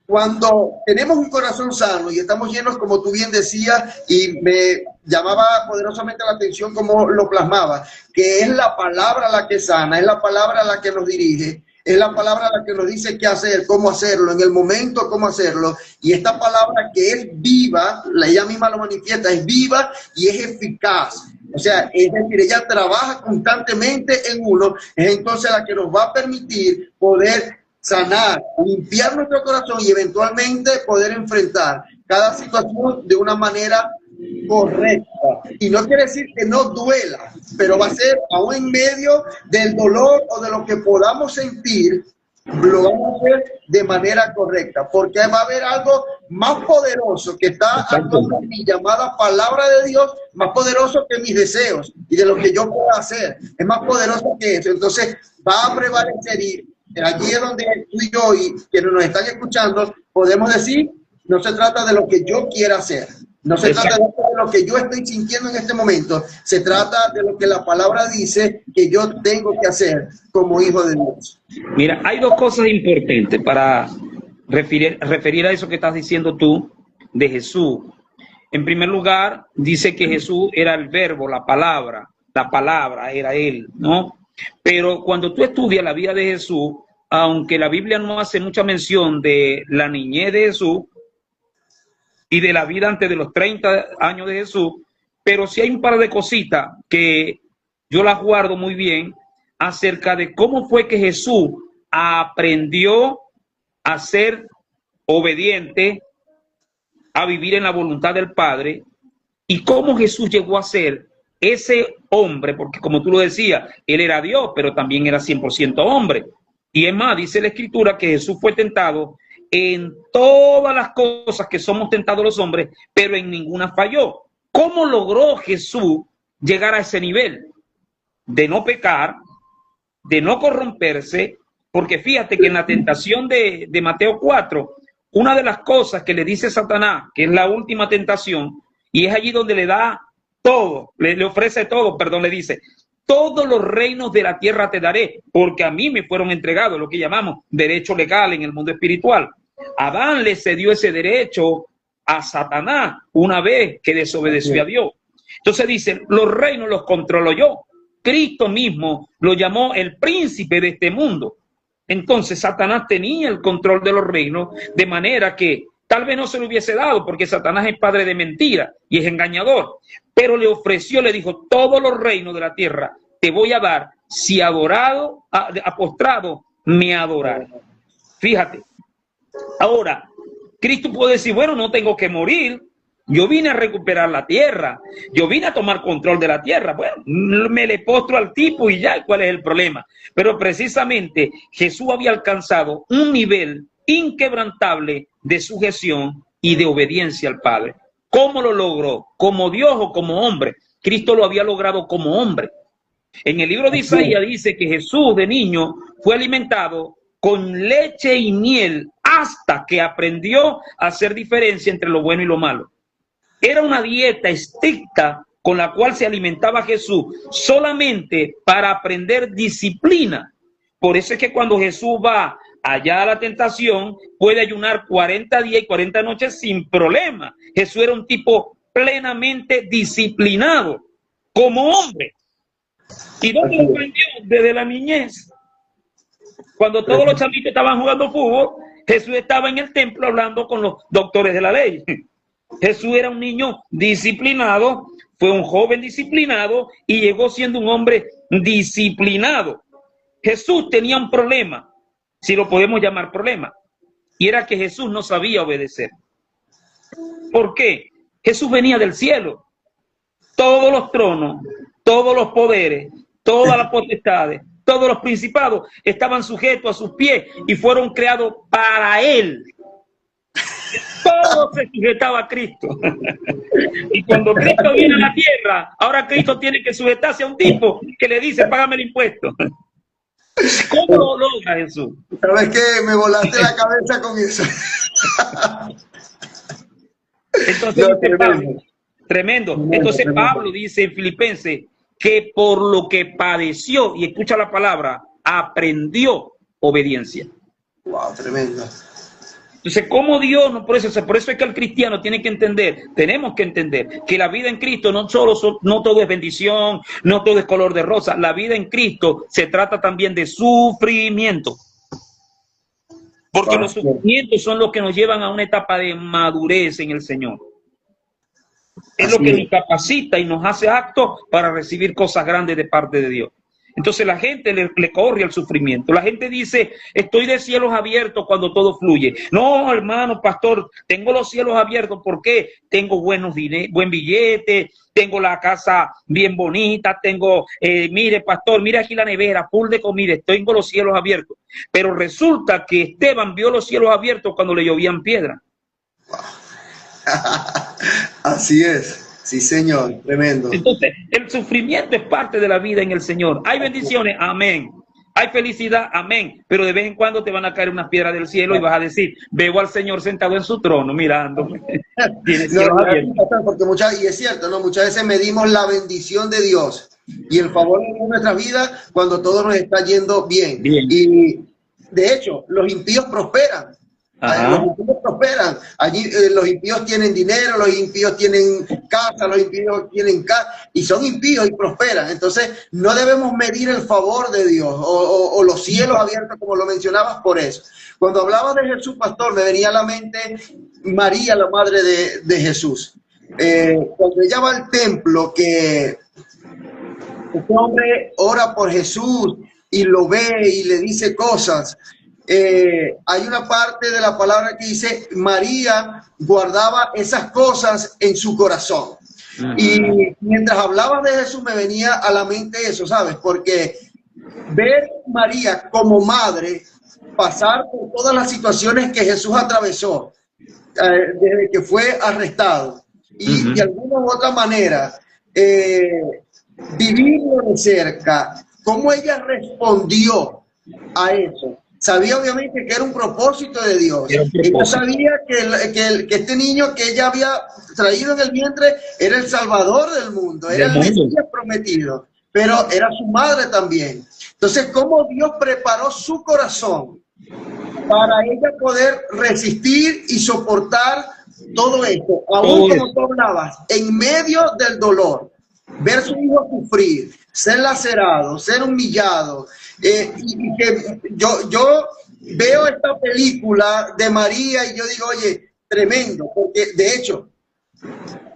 cuando tenemos un corazón sano y estamos llenos, como tú bien decías, y me llamaba poderosamente la atención como lo plasmaba, que es la palabra la que sana, es la palabra la que nos dirige, es la palabra la que nos dice qué hacer, cómo hacerlo, en el momento cómo hacerlo, y esta palabra que es viva, ella misma lo manifiesta, es viva y es eficaz. O sea, es decir, ella trabaja constantemente en uno, es entonces la que nos va a permitir poder sanar, limpiar nuestro corazón y eventualmente poder enfrentar cada situación de una manera correcta. Y no quiere decir que no duela, pero va a ser aún en medio del dolor o de lo que podamos sentir, lo vamos a hacer de manera correcta, porque va a haber algo más poderoso que está actuando en mi llamada palabra de Dios, más poderoso que mis deseos y de lo que yo pueda hacer. Es más poderoso que eso. Entonces va a prevalecer y allí es donde tú y yo y quienes nos están escuchando podemos decir, no se trata de lo que yo quiera hacer, no se trata de lo que yo estoy sintiendo en este momento, se trata de lo que la palabra dice que yo tengo que hacer como hijo de Dios. Mira, hay dos cosas importantes para referir a eso que estás diciendo tú de Jesús. En primer lugar, dice que Jesús era el verbo, la palabra era él, ¿no? Pero cuando tú estudias la vida de Jesús, aunque la Biblia no hace mucha mención de la niñez de Jesús y de la vida antes de los 30 años de Jesús, pero sí hay un par de cositas que yo las guardo muy bien acerca de cómo fue que Jesús aprendió a ser obediente, a vivir en la voluntad del Padre, y cómo Jesús llegó a ser ese hombre, porque como tú lo decías, él era Dios, pero también era 100% hombre. Y es más, dice la Escritura que Jesús fue tentado en todas las cosas que somos tentados los hombres, pero en ninguna falló. ¿Cómo logró Jesús llegar a ese nivel de no pecar, de no corromperse? Porque fíjate que en la tentación de Mateo 4, una de las cosas que le dice Satanás, que es la última tentación, y es allí donde le da todo, le ofrece todo, perdón, le dice, todos los reinos de la tierra te daré, porque a mí me fueron entregados, lo que llamamos derecho legal en el mundo espiritual. Adán le cedió ese derecho a Satanás una vez que desobedeció a Dios. Entonces dice, los reinos los controlo yo. Cristo mismo lo llamó el príncipe de este mundo. Entonces Satanás tenía el control de los reinos, de manera que tal vez no se lo hubiese dado, porque Satanás es padre de mentira y es engañador, pero le ofreció, le dijo, todos los reinos de la tierra te voy a dar si postrado me adorar. Fíjate. Ahora, Cristo puede decir, bueno, no tengo que morir, yo vine a recuperar la tierra, yo vine a tomar control de la tierra. Bueno, me le postro al tipo y ya, ¿cuál es el problema? Pero precisamente Jesús había alcanzado un nivel inquebrantable de sujeción y de obediencia al Padre. ¿Cómo lo logró? ¿Como Dios o como hombre? Cristo lo había logrado como hombre. En el libro de Isaías dice que Jesús de niño fue alimentado con leche y miel hasta que aprendió a hacer diferencia entre lo bueno y lo malo. Era una dieta estricta con la cual se alimentaba Jesús solamente para aprender disciplina. Por eso es que cuando Jesús va allá a la tentación, puede ayunar 40 días y 40 noches sin problema. Jesús era un tipo plenamente disciplinado como hombre. ¿Y dónde lo aprendió? Desde la niñez. Cuando todos los chamitos estaban jugando fútbol, Jesús estaba en el templo hablando con los doctores de la ley. Jesús era un niño disciplinado, fue un joven disciplinado y llegó siendo un hombre disciplinado. Jesús tenía un problema, si lo podemos llamar problema, y era que Jesús no sabía obedecer. ¿Por qué? Jesús venía del cielo. Todos los tronos, todos los poderes, todas las potestades, todos los principados estaban sujetos a sus pies y fueron creados para él. Todo se sujetaba a Cristo. Y cuando Cristo viene a la tierra, ahora Cristo tiene que sujetarse a un tipo que le dice, págame el impuesto. ¿Cómo lo logra Jesús? ¿Sabes qué? Me volaste la cabeza con eso. Entonces, no, tremendo. Entonces Pablo dice en Filipenses que por lo que padeció, y escucha la palabra, aprendió obediencia. Wow, tremendo. Entonces, ¿cómo Dios no? Por eso es que el cristiano tiene que entender, tenemos que entender que la vida en Cristo no todo es bendición, no todo es color de rosa. La vida en Cristo se trata también de sufrimiento. Porque los sufrimientos son los que nos llevan a una etapa de madurez en el Señor. Es lo que nos capacita y nos hace aptos para recibir cosas grandes de parte de Dios. Entonces la gente le corre al sufrimiento. La gente dice, estoy de cielos abiertos cuando todo fluye. No, hermano, pastor, tengo los cielos abiertos. ¿Por qué? Tengo buen billete, tengo la casa bien bonita, tengo, mire, pastor, mire aquí la nevera, full de comida, tengo los cielos abiertos. Pero resulta que Esteban vio los cielos abiertos cuando le llovían piedras. Así es. Sí, Señor, tremendo. Entonces, el sufrimiento es parte de la vida en el Señor. Hay bendiciones, amén. Hay felicidad, amén. Pero de vez en cuando te van a caer unas piedras del cielo y vas a decir, veo al Señor sentado en su trono mirándome. Porque y es cierto, ¿no? Muchas veces medimos la bendición de Dios y el favor de nuestra vida cuando todo nos está yendo bien. Y de hecho, los impíos prosperan. Los impíos prosperan. Allí los impíos tienen dinero, los impíos tienen casa, los impíos tienen casa, y son impíos y prosperan. Entonces, no debemos medir el favor de Dios o los cielos abiertos, como lo mencionabas, por eso. Cuando hablabas de Jesús, pastor, me venía a la mente María, la madre de Jesús. Cuando ella va al templo, que este hombre ora por Jesús y lo ve y le dice cosas. Hay una parte de la palabra que dice María guardaba esas cosas en su corazón. Y mientras hablabas de Jesús me venía a la mente eso, ¿sabes? Porque ver María como madre pasar por todas las situaciones que Jesús atravesó desde que fue arrestado y de alguna u otra manera vivirlo de cerca, cómo ella respondió a eso. Sabía obviamente que era un propósito de Dios. Ella sabía que este niño que ella había traído en el vientre era el Salvador del mundo, era el Mesías prometido, pero era su madre también. Entonces, ¿cómo Dios preparó su corazón para ella poder resistir y soportar todo esto? Aún como tú hablabas, en medio del dolor, ver a su hijo sufrir, ser lacerado, ser humillado. Y que yo veo esta película de María y yo digo, oye, tremendo, porque de hecho,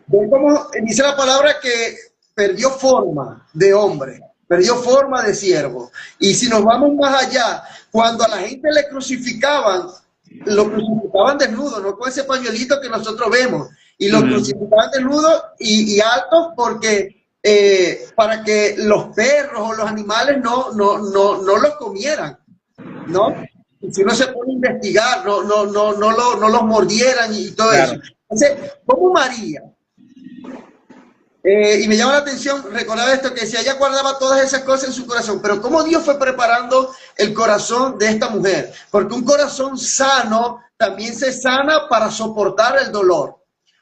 como dice la palabra que perdió forma de hombre, perdió forma de siervo. Y si nos vamos más allá, cuando a la gente le crucificaban, lo crucificaban desnudo, no con ese pañuelito que nosotros vemos, y lo crucificaban desnudo y alto porque para que los perros o los animales no los comieran, ¿no? Y si uno se pone a investigar, no los mordieran y todo eso. Entonces, como María, y me llama la atención recordar esto, que decía, ella guardaba todas esas cosas en su corazón, pero cómo Dios fue preparando el corazón de esta mujer, porque un corazón sano también se sana para soportar el dolor.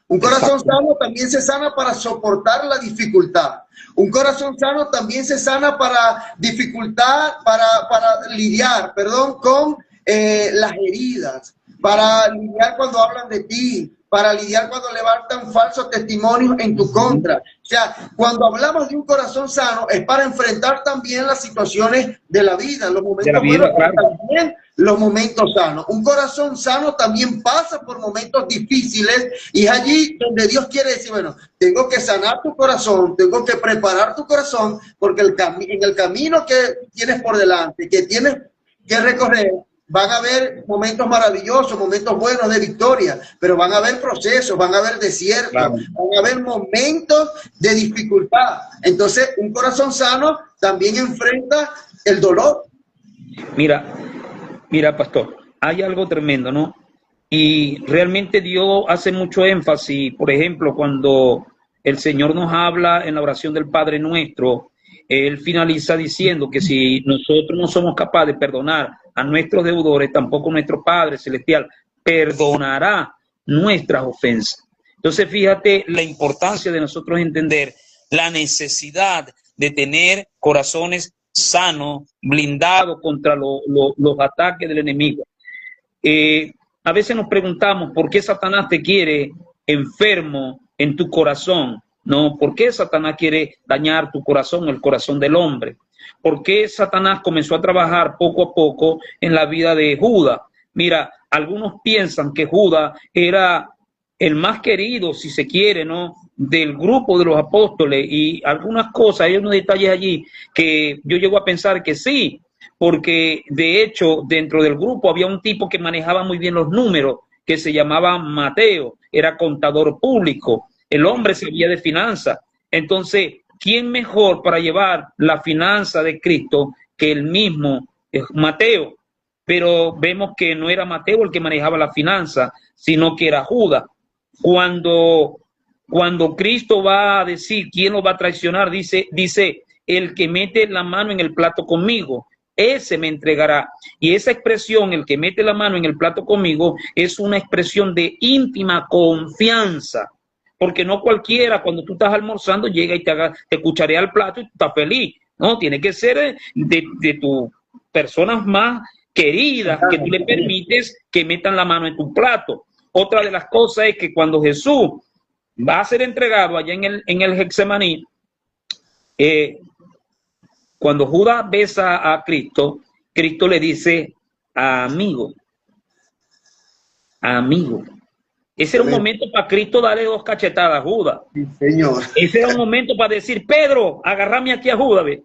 Un corazón sano también se sana para soportar la dificultad. Un corazón sano también se sana para para lidiar, con las heridas, para lidiar cuando hablan de ti, para lidiar cuando levantan falsos testimonios en tu contra. O sea, cuando hablamos de un corazón sano es para enfrentar también las situaciones de la vida, los momentos buenos, claro, también los momentos sanos. Un corazón sano también pasa por momentos difíciles y es allí donde Dios quiere decir, bueno, tengo que sanar tu corazón, tengo que preparar tu corazón, porque en el camino que tienes por delante, que tienes que recorrer, van a haber momentos maravillosos, momentos buenos de victoria, pero van a haber procesos, van a haber desiertos, claro, van a haber momentos de dificultad. Entonces, un corazón sano también enfrenta el dolor. Mira, pastor, hay algo tremendo, ¿no? Y realmente Dios hace mucho énfasis, por ejemplo, cuando el Señor nos habla en la oración del Padre Nuestro, Él finaliza diciendo que si nosotros no somos capaces de perdonar a nuestros deudores, tampoco nuestro Padre Celestial perdonará nuestras ofensas. Entonces, fíjate la importancia de nosotros entender la necesidad de tener corazones sanos, blindados contra los ataques del enemigo. A veces nos preguntamos por qué Satanás te quiere enfermo en tu corazón, ¿no? ¿Por qué Satanás quiere dañar tu corazón, el corazón del hombre? ¿Por qué Satanás comenzó a trabajar poco a poco en la vida de Judas? Mira, algunos piensan que Judas era el más querido, si se quiere, ¿no?, del grupo de los apóstoles, y algunas cosas, hay unos detalles allí que yo llego a pensar que sí, porque de hecho dentro del grupo había un tipo que manejaba muy bien los números, que se llamaba Mateo, era contador público, el hombre sabía de finanzas. Entonces, ¿quién mejor para llevar la finanza de Cristo que el mismo Mateo? Pero vemos que no era Mateo el que manejaba la finanza, sino que era Judas. Cuando Cristo va a decir quién lo va a traicionar, dice, el que mete la mano en el plato conmigo, ese me entregará. Y esa expresión, el que mete la mano en el plato conmigo, es una expresión de íntima confianza. Porque no cualquiera, cuando tú estás almorzando, llega y te cucharea el plato y tú estás feliz. No, tiene que ser de tus personas más queridas que tú le permites que metan la mano en tu plato. Otra de las cosas es que cuando Jesús va a ser entregado allá en el Getsemaní, cuando Judas besa a Cristo, Cristo le dice amigo, amigo. Ese era un momento para Cristo darle 2 cachetadas a Judas. Sí, Señor. Ese era un momento para decir, Pedro, agárrame aquí a Judas. ¿Ve?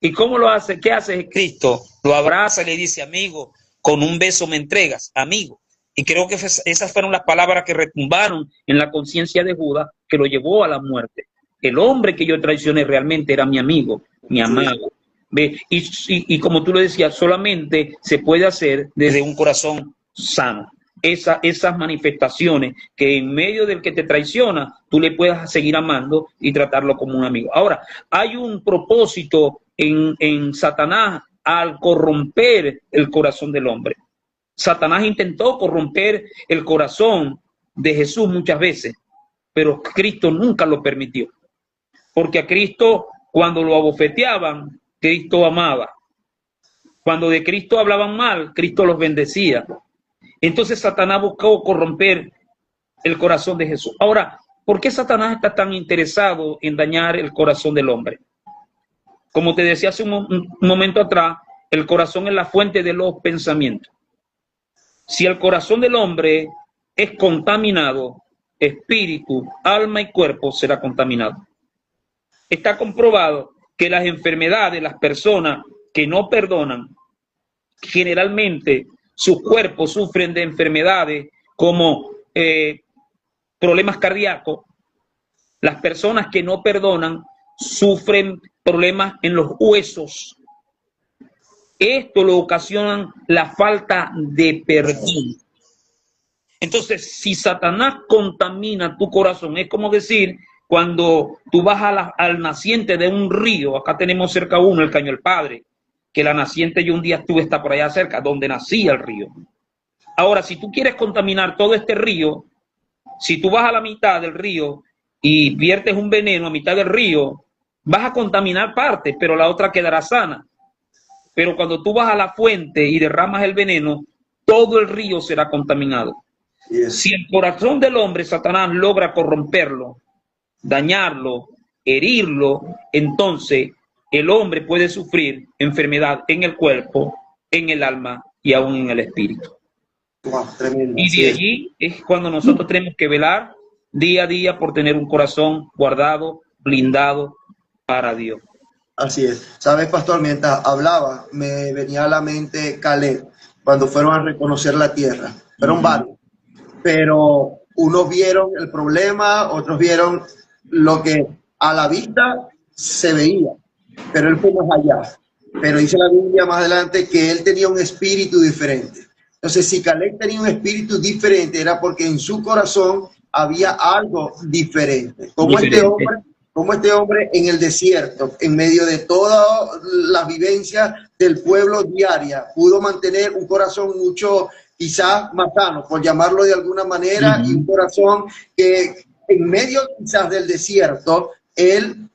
¿Y cómo lo hace? ¿Qué hace Cristo? Lo abraza y le dice, amigo, con un beso me entregas, amigo. Y creo que esas fueron las palabras que retumbaron en la conciencia de Judas, que lo llevó a la muerte. El hombre que yo traicioné realmente era mi amigo, mi amado. ¿Ve? Y como tú lo decías, solamente se puede hacer desde un corazón sano. Esas manifestaciones que en medio del que te traiciona, tú le puedas seguir amando y tratarlo como un amigo. Ahora, hay un propósito en Satanás al corromper el corazón del hombre. Satanás intentó corromper el corazón de Jesús muchas veces, pero Cristo nunca lo permitió. Porque a Cristo, cuando lo abofeteaban, Cristo amaba. Cuando de Cristo hablaban mal, Cristo los bendecía. Entonces Satanás buscó corromper el corazón de Jesús. Ahora, ¿por qué Satanás está tan interesado en dañar el corazón del hombre? Como te decía hace un momento atrás, el corazón es la fuente de los pensamientos. Si el corazón del hombre es contaminado, espíritu, alma y cuerpo será contaminado. Está comprobado que las enfermedades, las personas que no perdonan, generalmente sus cuerpos sufren de enfermedades como problemas cardíacos. Las personas que no perdonan sufren problemas en los huesos. Esto lo ocasionan la falta de perdón. Entonces, si Satanás contamina tu corazón, es como decir, cuando tú vas al naciente de un río, acá tenemos cerca uno, el Caño del Padre, que la naciente yo un día estuve hasta por allá cerca, donde nacía el río. Ahora, si tú quieres contaminar todo este río, si tú vas a la mitad del río y viertes un veneno a mitad del río, vas a contaminar parte, pero la otra quedará sana. Pero cuando tú vas a la fuente y derramas el veneno, todo el río será contaminado. Yes. Si el corazón del hombre, Satanás, logra corromperlo, dañarlo, herirlo, entonces el hombre puede sufrir enfermedad en el cuerpo, en el alma y aún en el espíritu. Wow, tremendo. Y de allí es cuando nosotros tenemos que velar día a día por tener un corazón guardado, blindado para Dios. Así es. Sabes, pastor, mientras hablaba, me venía a la mente Caleb, cuando fueron a reconocer la tierra. Fueron varios, pero unos vieron el problema, otros vieron lo que a la vista se veía, pero él fue más allá. Pero dice la Biblia más adelante que él tenía un espíritu diferente. Entonces, si Caleb tenía un espíritu diferente, era porque en su corazón había algo diferente. Como este hombre en el desierto, en medio de todas las vivencias del pueblo diaria, pudo mantener un corazón mucho, quizás más sano, por llamarlo de alguna manera, y un corazón que en medio quizás del desierto, él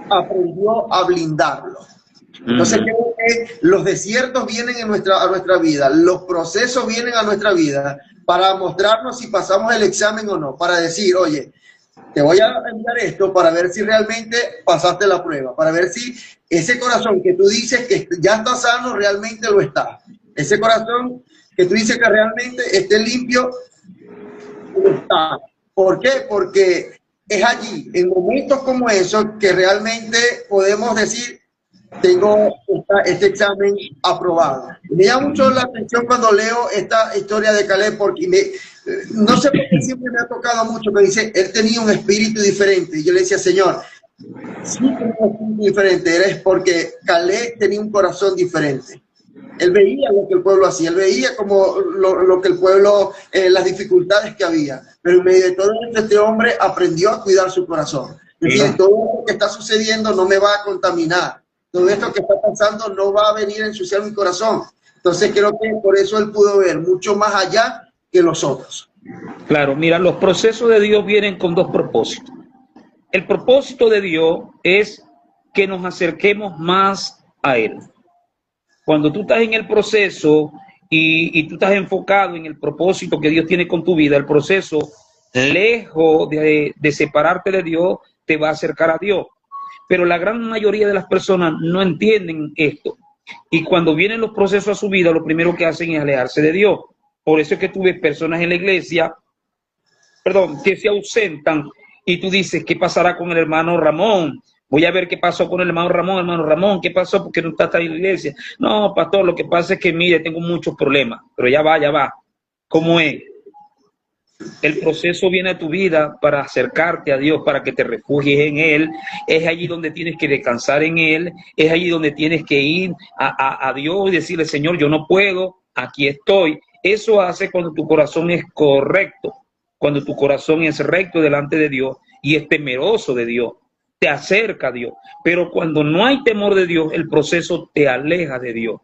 aprendió a blindarlo. Entonces creo que los desiertos vienen a nuestra vida, los procesos vienen a nuestra vida para mostrarnos si pasamos el examen o no, para decir, oye, te voy a enviar esto para ver si realmente pasaste la prueba, para ver si ese corazón que tú dices que ya está sano, realmente lo está. Ese corazón que tú dices que realmente esté limpio, lo está. ¿Por qué? Porque es allí, en momentos como esos, que realmente podemos decir, tengo este examen aprobado. Me llama mucho la atención cuando leo esta historia de Caleb, porque no sé por qué siempre me ha tocado mucho, que dice, él tenía un espíritu diferente. Y yo le decía, Señor, si tenía un espíritu diferente, eres porque Caleb tenía un corazón diferente. Él veía lo que el pueblo hacía, él veía como lo que el pueblo, las dificultades que había. Pero en medio de todo esto, este hombre aprendió a cuidar su corazón. Es decir, todo lo que está sucediendo no me va a contaminar. Todo esto que está pasando no va a venir a ensuciar mi corazón. Entonces creo que por eso él pudo ver mucho más allá que los otros. Claro, mira, los procesos de Dios vienen con dos propósitos. El propósito de Dios es que nos acerquemos más a Él. Cuando tú estás en el proceso y tú estás enfocado en el propósito que Dios tiene con tu vida, el proceso, lejos de separarte de Dios, te va a acercar a Dios. Pero la gran mayoría de las personas no entienden esto. Y cuando vienen los procesos a su vida, lo primero que hacen es alejarse de Dios. Por eso es que tú ves personas en la iglesia, que se ausentan y tú dices, ¿qué pasará con el hermano Ramón? Voy a ver qué pasó con el hermano Ramón, ¿qué pasó? ¿Por qué no está en la iglesia? No, pastor, lo que pasa es que, mire, tengo muchos problemas, pero ya va. ¿Cómo es? El proceso viene a tu vida para acercarte a Dios, para que te refugies en Él. Es allí donde tienes que descansar en Él. Es allí donde tienes que ir a Dios y decirle, Señor, yo no puedo, aquí estoy. Eso hace cuando tu corazón es correcto, cuando tu corazón es recto delante de Dios y es temeroso de Dios, te acerca a Dios. Pero cuando no hay temor de Dios, el proceso te aleja de Dios.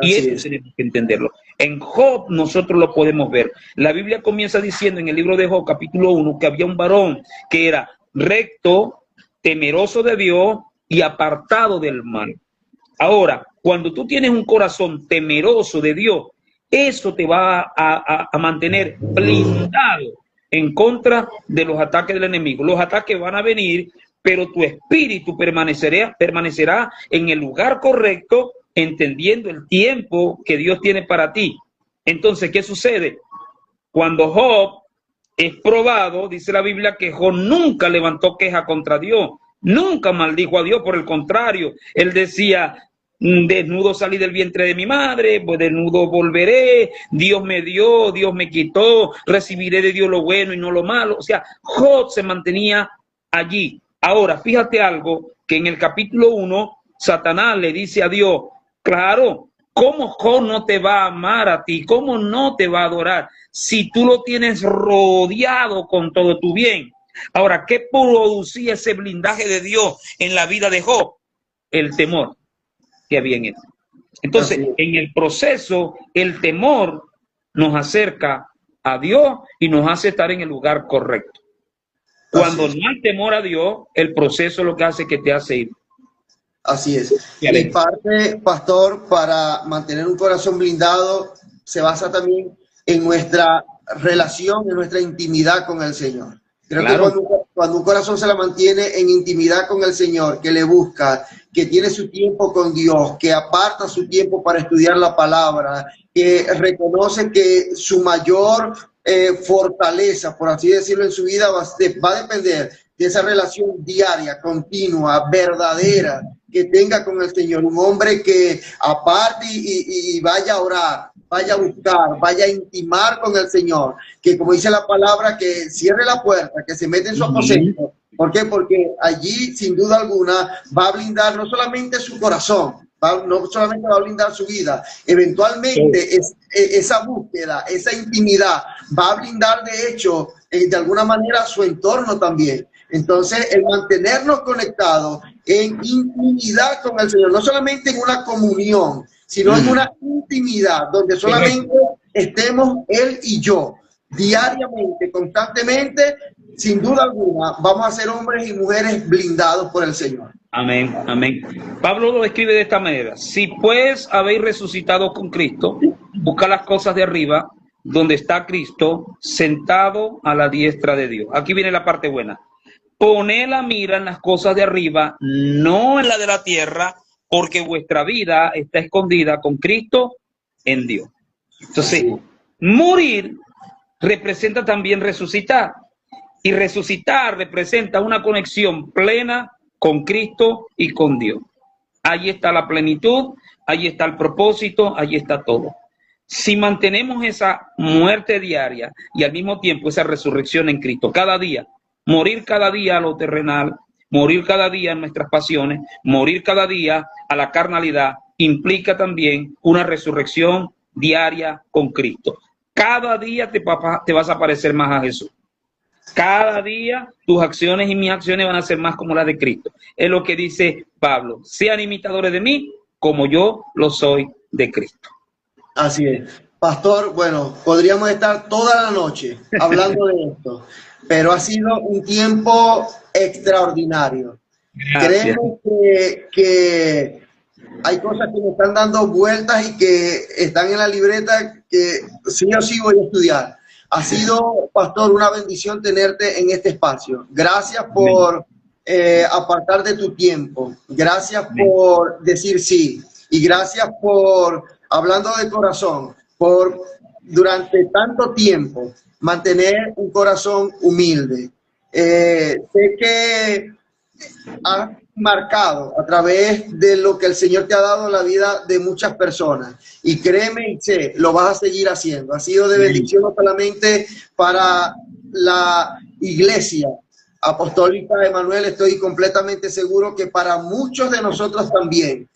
Y eso tenemos que entenderlo. En Job nosotros lo podemos ver. La Biblia comienza diciendo en el libro de Job, capítulo 1, que había un varón que era recto, temeroso de Dios y apartado del mal. Ahora, cuando tú tienes un corazón temeroso de Dios, eso te va a mantener blindado en contra de los ataques del enemigo. Los ataques van a venir, pero tu espíritu permanecerá en el lugar correcto, entendiendo el tiempo que Dios tiene para ti. Entonces, ¿qué sucede? Cuando Job es probado, dice la Biblia que Job nunca levantó queja contra Dios, nunca maldijo a Dios, por el contrario, él decía, desnudo salí del vientre de mi madre, pues desnudo volveré, Dios me dio, Dios me quitó, recibiré de Dios lo bueno y no lo malo. O sea, Job se mantenía allí. Ahora, fíjate algo, que en el capítulo 1, Satanás le dice a Dios, claro, ¿cómo Job no te va a amar a ti? ¿Cómo no te va a adorar si tú lo tienes rodeado con todo tu bien? Ahora, ¿qué producía ese blindaje de Dios en la vida de Job? El temor que había en él. Entonces, en el proceso, el temor nos acerca a Dios y nos hace estar en el lugar correcto. Cuando no hay temor a Dios, el proceso lo que hace es que te hace ir. Así es. Y parte, pastor, para mantener un corazón blindado, se basa también en nuestra relación, en nuestra intimidad con el Señor. Creo que cuando un corazón se la mantiene en intimidad con el Señor, que le busca, que tiene su tiempo con Dios, que aparta su tiempo para estudiar la palabra, que reconoce que su mayor fortaleza, por así decirlo, en su vida va a depender de esa relación diaria, continua, verdadera, que tenga con el Señor. Un hombre que aparte y vaya a orar, vaya a buscar, vaya a intimar con el Señor, que como dice la palabra, que cierre la puerta, que se mete en su aposento. ¿Por qué? Porque allí, sin duda alguna, va a blindar no solamente su corazón, no solamente va a blindar su vida, eventualmente esa búsqueda, esa intimidad, va a blindar de hecho, de alguna manera, su entorno también. Entonces, el mantenernos conectados en intimidad con el Señor, no solamente en una comunión, sino en una intimidad donde solamente estemos Él y yo, diariamente, constantemente, sin duda alguna, vamos a ser hombres y mujeres blindados por el Señor. Amén, amén. Pablo lo describe de esta manera: si pues habéis resucitado con Cristo, busca las cosas de arriba, donde está Cristo, sentado a la diestra de Dios. Aquí viene la parte buena. Poned la mira en las cosas de arriba, no en la de la tierra, porque vuestra vida está escondida con Cristo en Dios. Entonces, morir representa también resucitar. Y resucitar representa una conexión plena con Cristo y con Dios. Ahí está la plenitud, ahí está el propósito, ahí está todo. Si mantenemos esa muerte diaria y al mismo tiempo esa resurrección en Cristo, cada día, morir cada día a lo terrenal, morir cada día a nuestras pasiones, morir cada día a la carnalidad, implica también una resurrección diaria con Cristo. Cada día te vas a parecer más a Jesús. Cada día tus acciones y mis acciones van a ser más como las de Cristo. Es lo que dice Pablo: sean imitadores de mí como yo lo soy de Cristo. Así es. Pastor, bueno, podríamos estar toda la noche hablando de esto, pero ha sido un tiempo extraordinario. Gracias. Creemos que hay cosas que me están dando vueltas y que están en la libreta que sí o sí voy a estudiar. Ha sido, pastor, una bendición tenerte en este espacio. Gracias por apartar de tu tiempo. Gracias por decir sí. Y gracias por, hablando de corazón, por durante tanto tiempo mantener un corazón humilde. Sé que has marcado a través de lo que el Señor te ha dado la vida de muchas personas, y créeme y sé, lo vas a seguir haciendo. Ha sido de bendición no solamente para la iglesia apostólica de Emanuel, estoy completamente seguro que para muchos de nosotros también,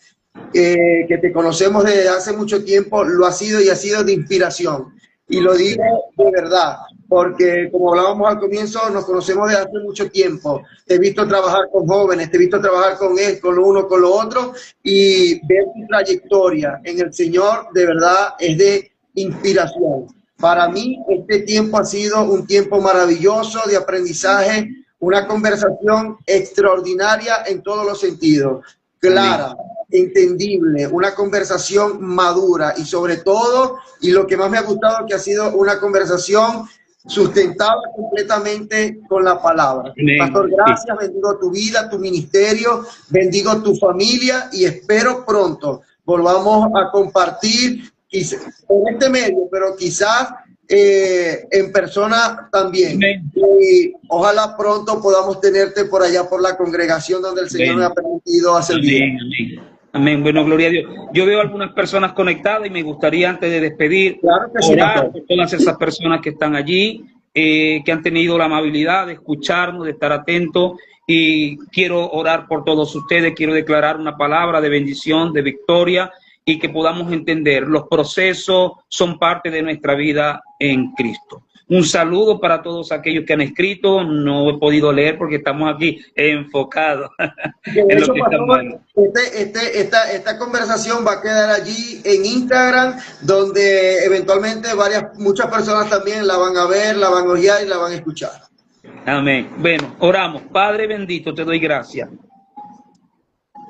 que te conocemos desde hace mucho tiempo, lo ha sido y ha sido de inspiración. Y lo digo de verdad, porque como hablábamos al comienzo, nos conocemos desde hace mucho tiempo. Te he visto trabajar con jóvenes, te he visto trabajar con él, con lo uno, con lo otro, y ver tu trayectoria en el Señor de verdad es de inspiración. Para mí este tiempo ha sido un tiempo maravilloso de aprendizaje, una conversación extraordinaria en todos los sentidos, clara, entendible, una conversación madura y sobre todo, y lo que más me ha gustado, que ha sido una conversación sustentada completamente con la palabra. Pastor, gracias, bendigo tu vida, tu ministerio, bendigo tu familia y espero pronto volvamos a compartir en este medio, pero quizás en persona también. Y ojalá pronto podamos tenerte por allá por la congregación donde el Señor me ha permitido hacer vida. Amén. Bueno, gloria a Dios. Yo veo algunas personas conectadas y me gustaría, antes de despedir, orar por todas esas personas que están allí, que han tenido la amabilidad de escucharnos, de estar atentos. Y quiero orar por todos ustedes. Quiero declarar una palabra de bendición, de victoria, y que podamos entender los procesos son parte de nuestra vida en Cristo. Un saludo para todos aquellos que han escrito. No he podido leer porque estamos aquí enfocados en lo que estamos. Esta conversación va a quedar allí en Instagram, donde eventualmente muchas personas también la van a ver, la van a oír y la van a escuchar. Amén. Bueno, oramos. Padre bendito, te doy gracias.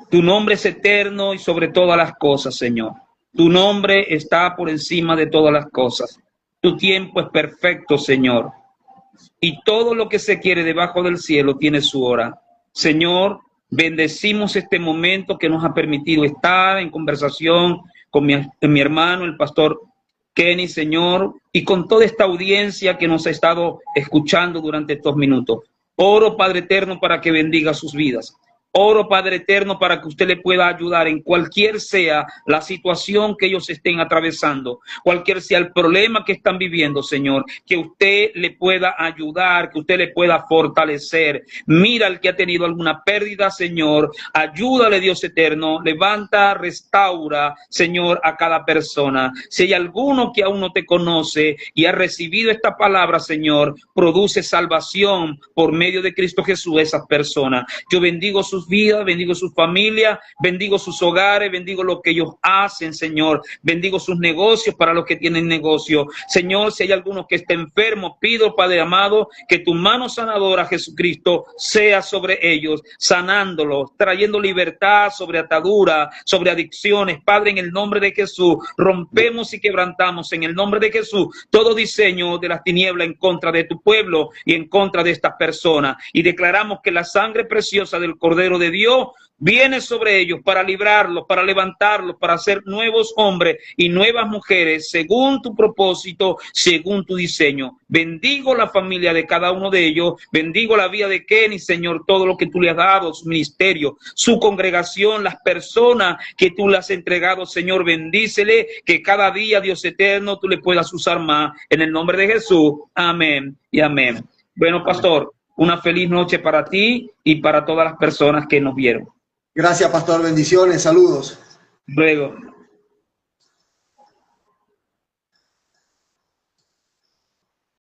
Tu nombre es eterno y sobre todas las cosas, Señor. Tu nombre está por encima de todas las cosas. Tu tiempo es perfecto, Señor. Y todo lo que se quiere debajo del cielo tiene su hora. Señor, bendecimos este momento que nos ha permitido estar en conversación con mi hermano, el pastor Kenny, Señor, y con toda esta audiencia que nos ha estado escuchando durante estos minutos. Oro, Padre eterno, para que bendiga sus vidas. Oro, Padre eterno, para que usted le pueda ayudar en cualquier sea la situación que ellos estén atravesando, cualquier sea el problema que están viviendo, Señor, que usted le pueda ayudar, que usted le pueda fortalecer. Mira al que ha tenido alguna pérdida, Señor, ayúdale, Dios eterno, levanta, restaura, Señor, a cada persona. Si hay alguno que aún no te conoce y ha recibido esta palabra, Señor, produce salvación por medio de Cristo Jesús a esas personas. Yo bendigo sus vidas, bendigo sus familias, bendigo sus hogares, bendigo lo que ellos hacen, Señor, bendigo sus negocios para los que tienen negocio. Señor, si hay alguno que esté enfermo, pido, Padre amado, que tu mano sanadora, Jesucristo, sea sobre ellos, sanándolos, trayendo libertad sobre atadura, sobre adicciones. Padre, en el nombre de Jesús, rompemos y quebrantamos en el nombre de Jesús todo diseño de las tinieblas en contra de tu pueblo y en contra de estas personas, y declaramos que la sangre preciosa del Cordero de Dios viene sobre ellos para librarlos, para levantarlos, para hacer nuevos hombres y nuevas mujeres según tu propósito, según tu diseño. Bendigo la familia de cada uno de ellos, bendigo la vida de Kenny, Señor, todo lo que tú le has dado, su ministerio, su congregación, las personas que tú le has entregado, Señor, bendícele, que cada día, Dios eterno, tú le puedas usar más, en el nombre de Jesús. Amén y amén. Bueno, pastor, una feliz noche para ti y para todas las personas que nos vieron. Gracias, pastor. Bendiciones. Saludos. Luego.